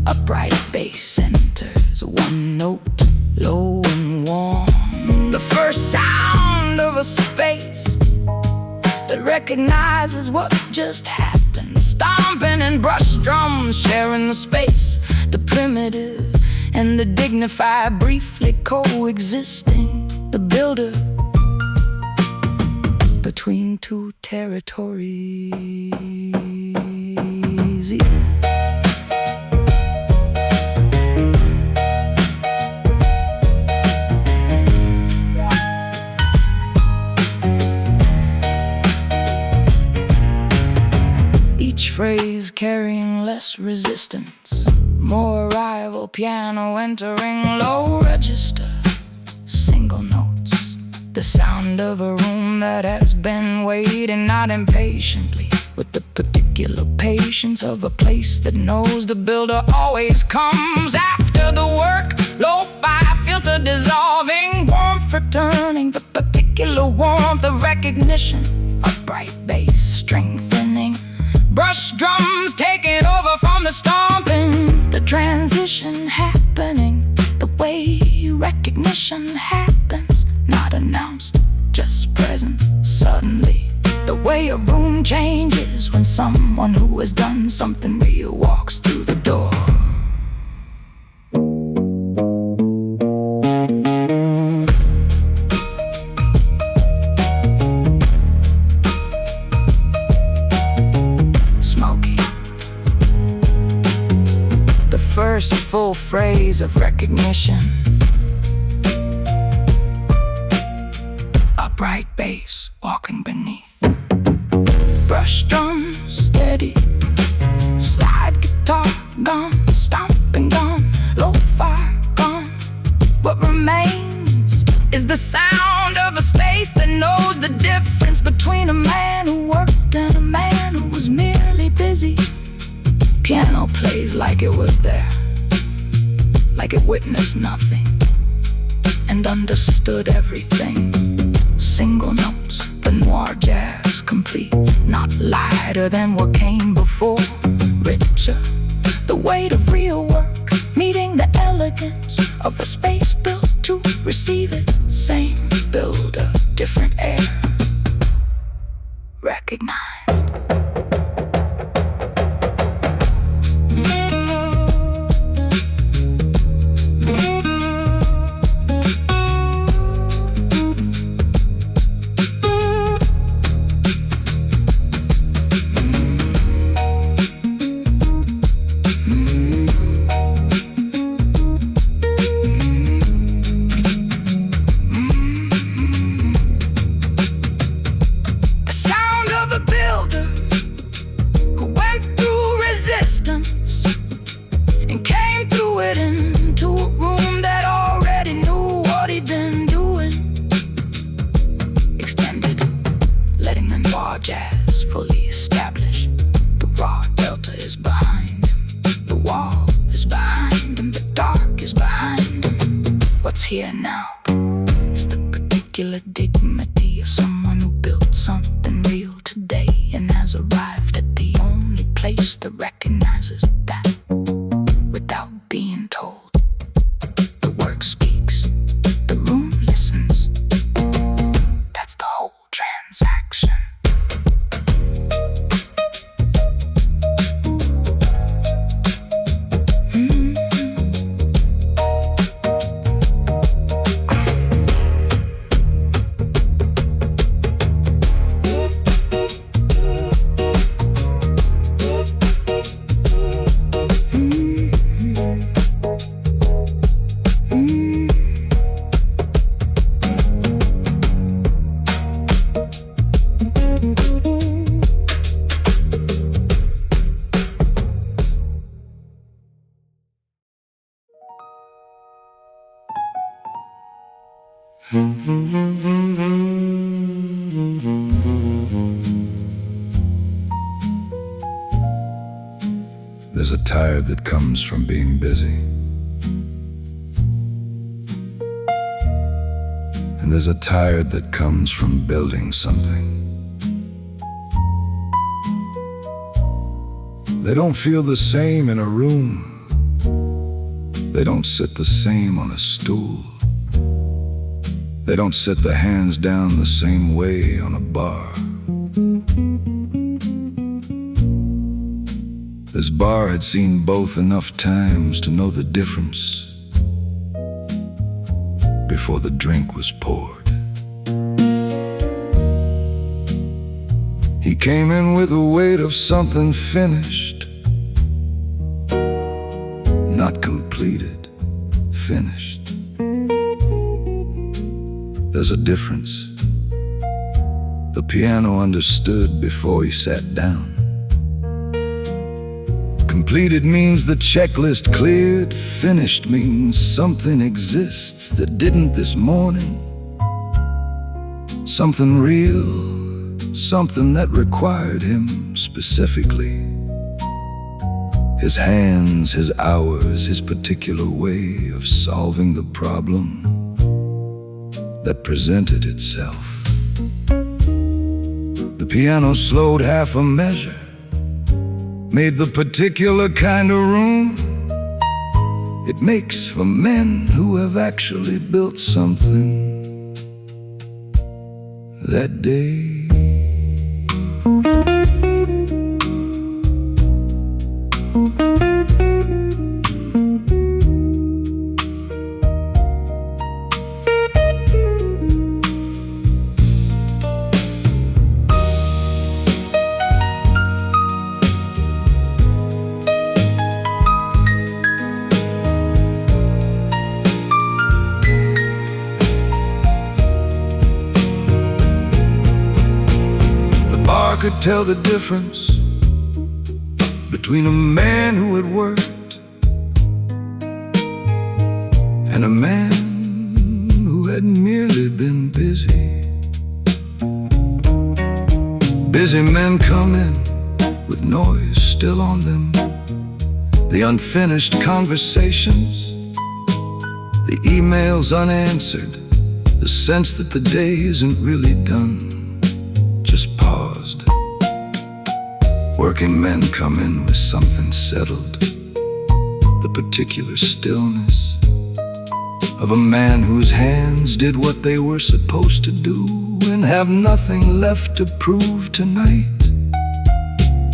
Speaker 1: Upright bass centers, one note, low and warm. The first sound of a space that recognizes what just happened. Stomping and brush drums sharing the space. The primitive and the dignified briefly coexisting. The builder between two territories. Each phrase carrying less resistance, more arrival, piano entering low register, single notes, the sound of a room that has been waiting, not impatiently, with the particular patience of a place that knows the builder always comes after the work. Lo-fi filter dissolving, warmth returning, the particular warmth of recognition, a bright bass strengthening, brush drums taking over from the stomping, the transition happening, the way recognition happens, not announced, just present, suddenly. The way a room changes when someone who has done something real walks through the door. First full phrase of recognition, a bright bass walking beneath, brush drum steady, slide guitar gone, stomping gone, lo-fi gone. What remains is the sound of a space that knows the difference between a man who worked and a man who was merely busy. Piano plays like it was there, like it witnessed nothing and understood everything. Single notes, the noir jazz complete, not lighter than what came before, richer, the weight of real work, meeting the elegance of a space built to receive it. Same builder, different air, recognized. And came through it into a room that already knew what he'd been doing. Extended, letting the noir jazz fully establish. The raw delta is behind him, the wall is behind him, the dark is behind him. What's here now is the particular dignity of someone who built something real today and has arrived at the only place that recognizes that without being told. The work speaks, the room listens. That's the whole transaction.
Speaker 2: There's a tired that comes from being busy, and there's a tired that comes from building something. They don't feel the same in a room. They don't sit the same on a stool. They don't set the hands down the same way on a bar. This bar had seen both enough times to know the difference before the drink was poured. came in with the weight of something finished, not completed, finished. There's a difference. The piano understood before he sat down. Completed means the checklist cleared. Finished means something exists that didn't this morning. Something real, something that required him specifically. His hands, his hours, his particular way of solving the problem that presented itself. The piano slowed half a measure, made the particular kind of room it makes for men who have actually built something that day. Could tell the difference between a man who had worked and a man who had merely been busy. Busy men come in with noise still on them, the unfinished conversations, the emails unanswered, the sense that the day isn't really done, just paused. Working men come in with something settled, the particular stillness of a man whose hands did what they were supposed to do and have nothing left to prove tonight.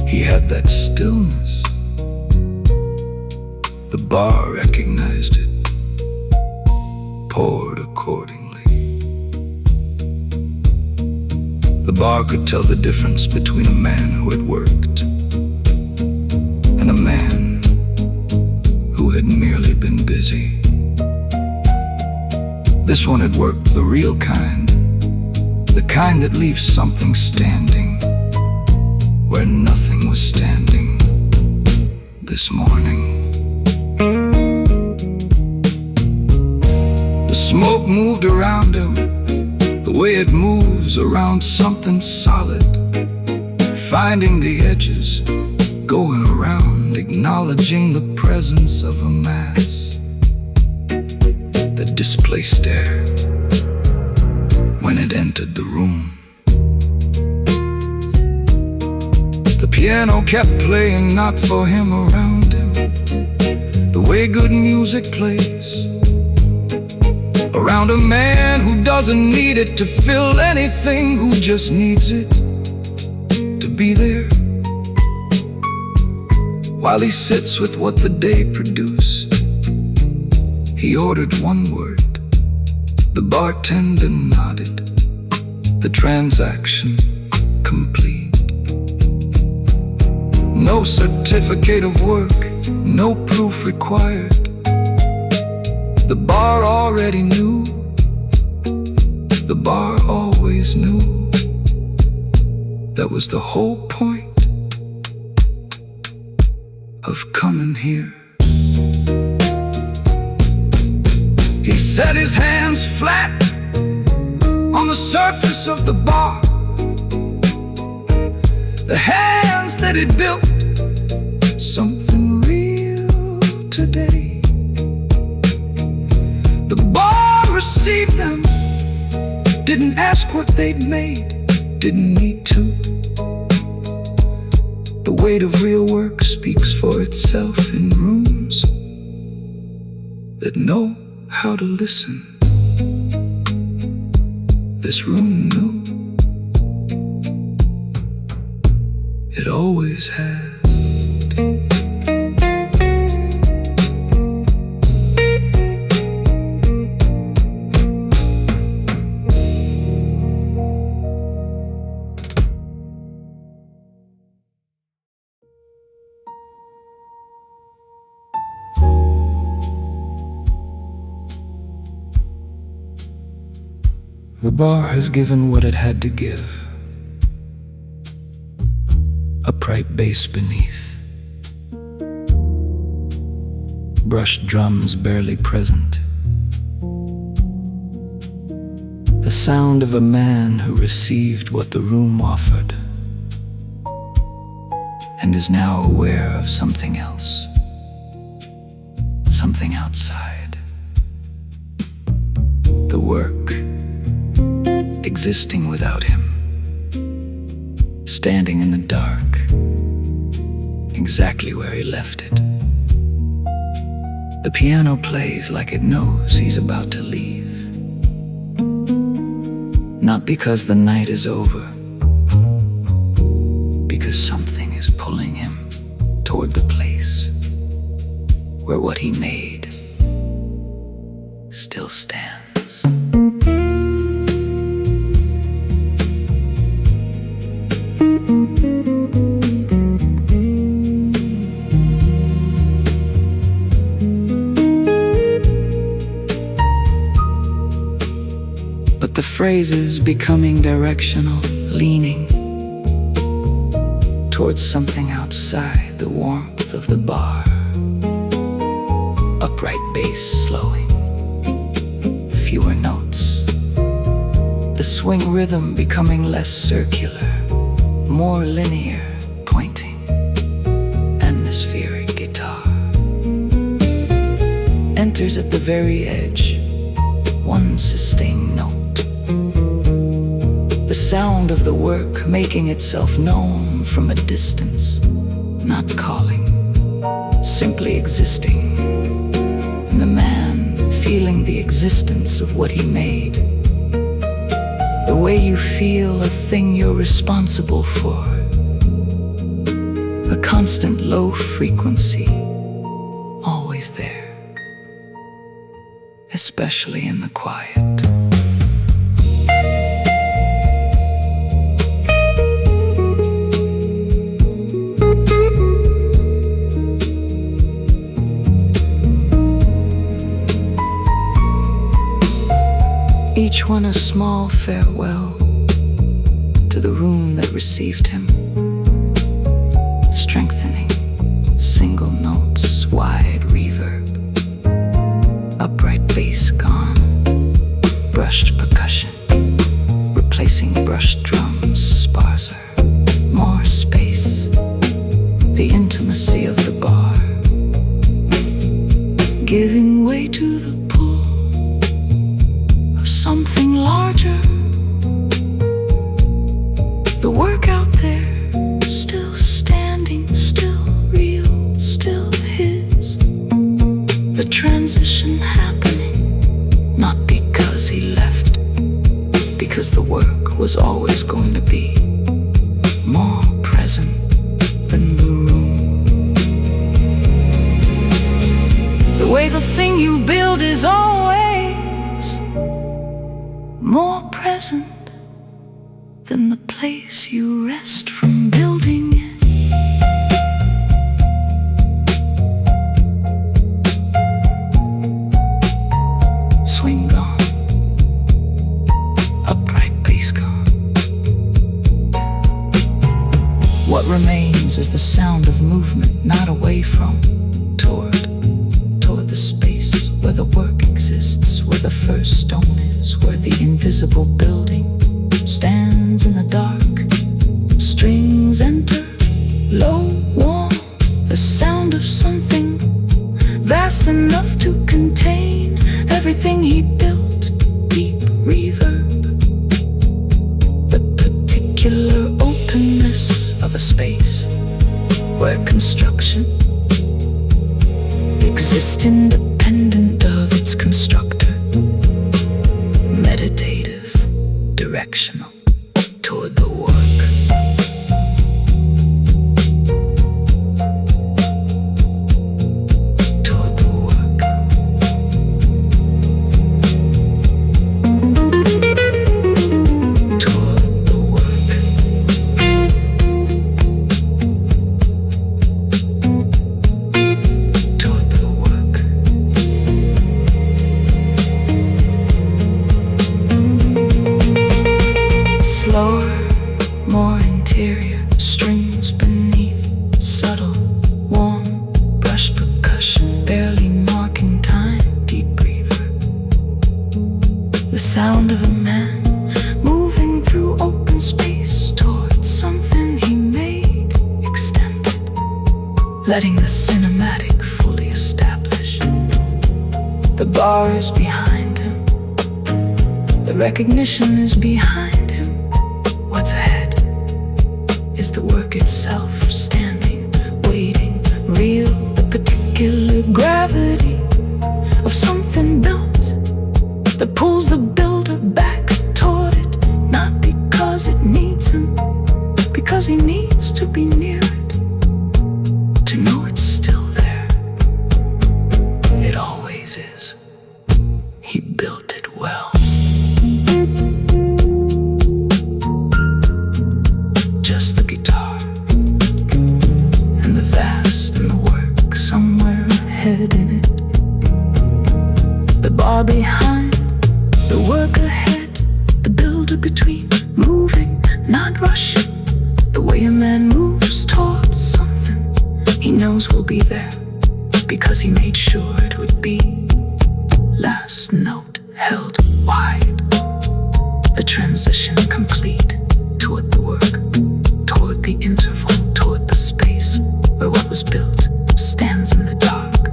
Speaker 2: He had that stillness. The bar recognized it, poured accordingly. The bar could tell the difference between a man who had worked and a man who had merely been busy. This one had worked the real kind, the kind that leaves something standing where nothing was standing this morning. The smoke moved around him the way it moves around something solid, finding the edges, going around, acknowledging the presence of a mass that displaced air when it entered the room. The piano kept playing, not for him, around him, the way good music plays around a man who doesn't need it to fill anything, who just needs it to be there while he sits with what the day produced. He ordered one word. The bartender nodded. The transaction complete. No certificate of work, no proof required. The bar already knew. The bar always knew. That was the whole point of coming here. He set his hands flat on the surface of the bar, the hands that had built something real today. The bar received them, didn't ask what they'd made, didn't need to. The weight of real work speaks for itself in rooms that know how to listen. This room knew. It always had.
Speaker 1: The bar has given what it had to give. Upright bass beneath, brushed drums barely present, the sound of a man who received what the room offered and is now aware of something else, something outside. The work existing without him, standing in the dark, exactly where he left it. The piano plays like it knows he's about to leave. Not because the night is over, because something is pulling him toward the place where what he made still stands. But the phrases becoming directional, leaning towards something outside the warmth of the bar. Upright bass slowing, fewer notes. The swing rhythm becoming less circular, more linear, pointing. Atmospheric guitar enters at the very edge, one sustained note. The sound of the work making itself known from a distance, not calling, simply existing. And the man feeling the existence of what he made. The way you feel a thing you're responsible for. A constant low frequency, always there, especially in the quiet. Each one a small farewell to the room that received him. Strengthening, single notes, wide reverb. Upright bass gone, brushed percussion, replacing brushed drums, sparser, more space. The intimacy of the bar, giving way to the pull of something larger. The work out there, still standing, still real, still his. The transition happening, not because he left, because the work was always going to be more present than the room. The way the thing you build is always more present than the place you rest from building it. Swing gone, upright bass gone. What remains is the sound of movement, not away from, toward the space where the work exists, where the first stone is, where the invisible building stands in the dark. Strings enter, low, warm, the sound of something vast enough to contain everything he built. Deep reverb, the particular openness of a space where construction exists independent of its constructor. Meditative, directional, toward the work. Toward the work. Toward the work. Toward the work. The sound of a man moving through open space towards something he made extended, letting the cinematic fully establish. The bar is behind him, the recognition is behind him. What's ahead is the work itself, standing, waiting, real, the particular gravity of something built that pulls the builder back toward it, not because it needs him, because he needs to be near it, to know it's still there. It always is. He built it well. Just the guitar and the vast and the work somewhere ahead in it. The bar behind, the work ahead, the builder between, moving, not rushing. The way a man moves towards something he knows will be there, because he made sure it would be. Last note held wide, the transition complete toward the work, toward the interval, toward the space where what was built stands in the dark,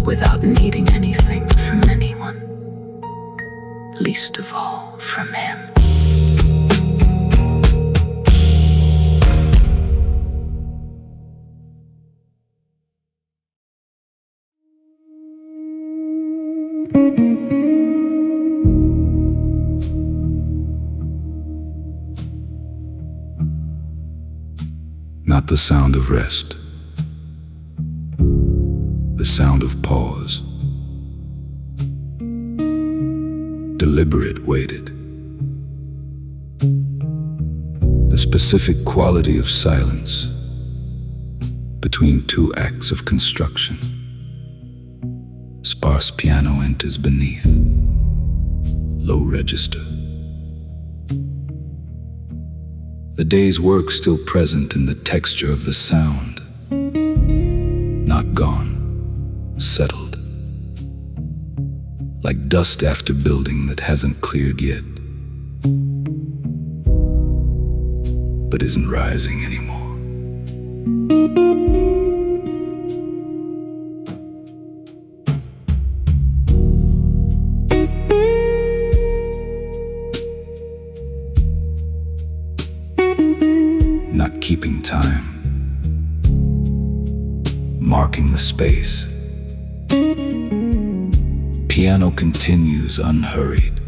Speaker 1: without needing anything from anyone, least of all from him.
Speaker 2: Not the sound of rest, the sound of pause. Deliberate waited. The specific quality of silence between two acts of construction. Sparse piano enters beneath, low register. The day's work still present in the texture of the sound, not gone, settled. Like dust after building that hasn't cleared yet, but isn't rising anymore. Not keeping time, marking the space. Piano continues unhurried.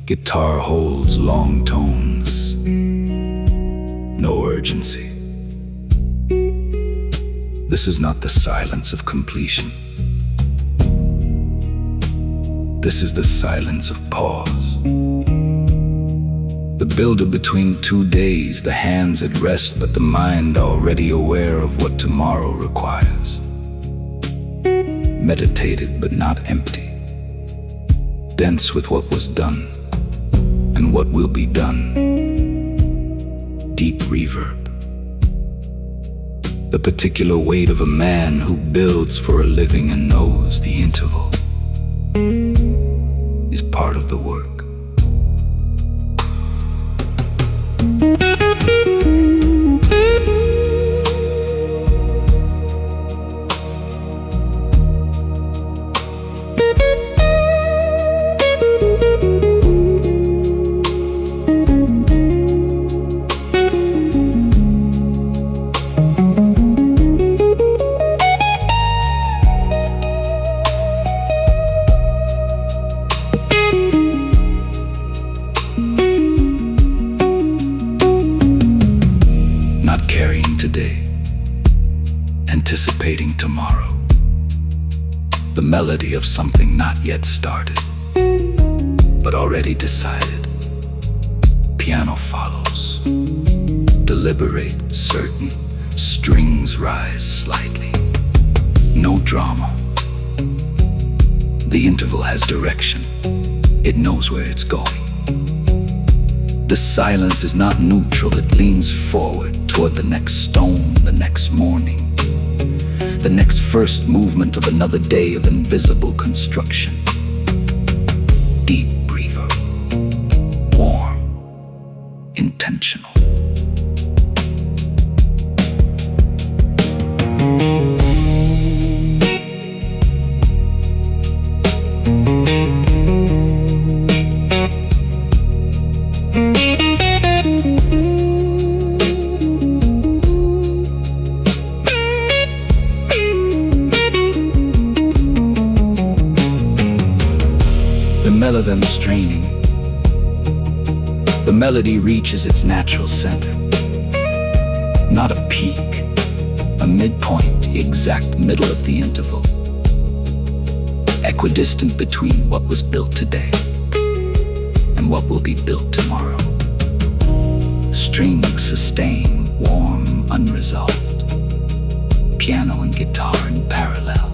Speaker 2: Guitar holds long tones. No urgency. This is not the silence of completion. This is the silence of pause. The builder between 2 days, the hands at rest, but the mind already aware of what tomorrow requires. Meditated but not empty, dense with what was done and what will be done. Deep reverb. The particular weight of a man who builds for a living and knows the interval is part of the work. Today, anticipating tomorrow, the melody of something not yet started, but already decided. Piano follows, deliberate, certain, strings rise slightly. No drama. The interval has direction. It knows where it's going. The silence is not neutral, it leans forward toward the next stone, the next morning, the next first movement of another day of invisible construction. Deep breather.
Speaker 1: intentional.
Speaker 3: The them straining, the melody reaches its natural center. Not a peak, a midpoint, the exact middle of the interval, equidistant between what was built today and what will be built tomorrow. String, sustain, warm, unresolved. Piano and guitar in parallel.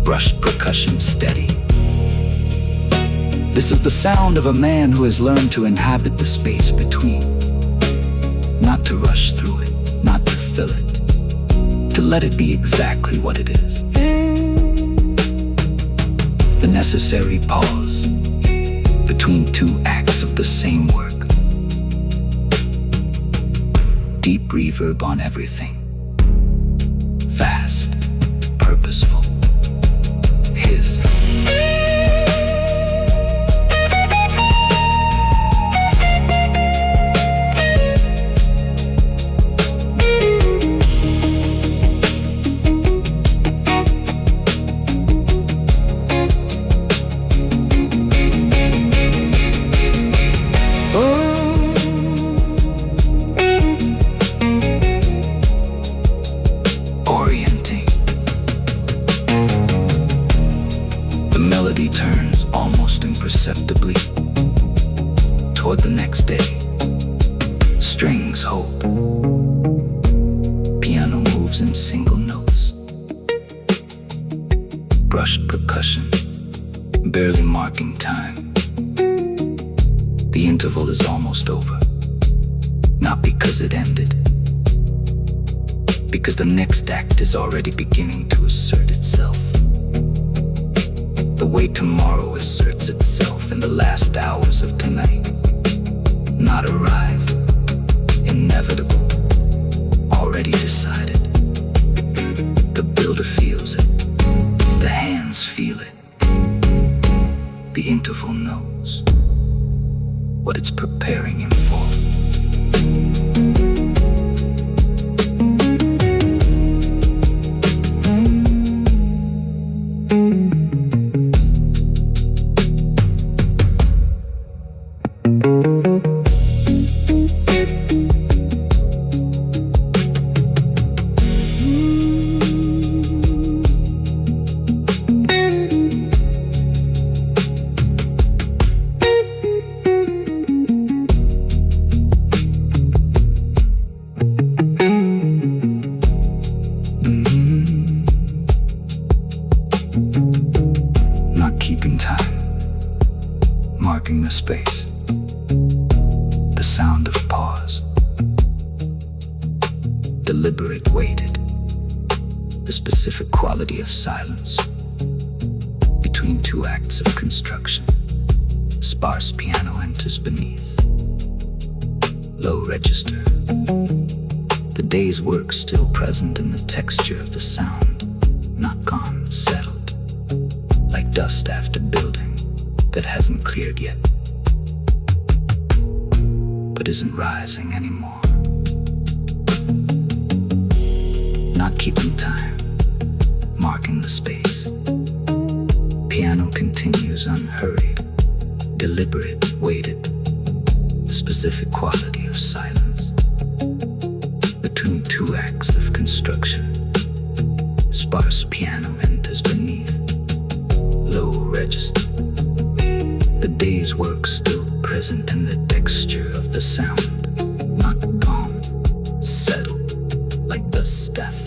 Speaker 3: Brushed percussion steady. This is the sound of a man who has learned to inhabit the space between. Not to rush through it, not to fill it, to let it be exactly what it is. The necessary pause between two acts of the same work. Deep reverb on everything. Fast, purposeful. His. Turns almost imperceptibly toward the next day. Strings hold. Piano moves in single notes. Brushed percussion, barely marking time. The interval is almost over. Not because it ended, because the next act is already beginning to assert itself. The way tomorrow asserts itself in the last hours of tonight. Not arrive, inevitable, already decided. The builder feels it, the hands feel it. The interval knows what it's preparing him for. Keeping time, marking the space, the sound of pause, deliberate waited, the specific quality of silence between two acts of construction. Sparse piano enters beneath, low register, the day's work still present in the texture of the sound, not gone, settled. Like dust after building that hasn't cleared yet, but isn't rising anymore. Not keeping time, marking the space. Piano continues unhurried, deliberate, weighted, the specific quality of silence between two acts of construction. Sparse piano enters beneath, low register, the day's work still present in the texture of the sound, not gone, settled like the staff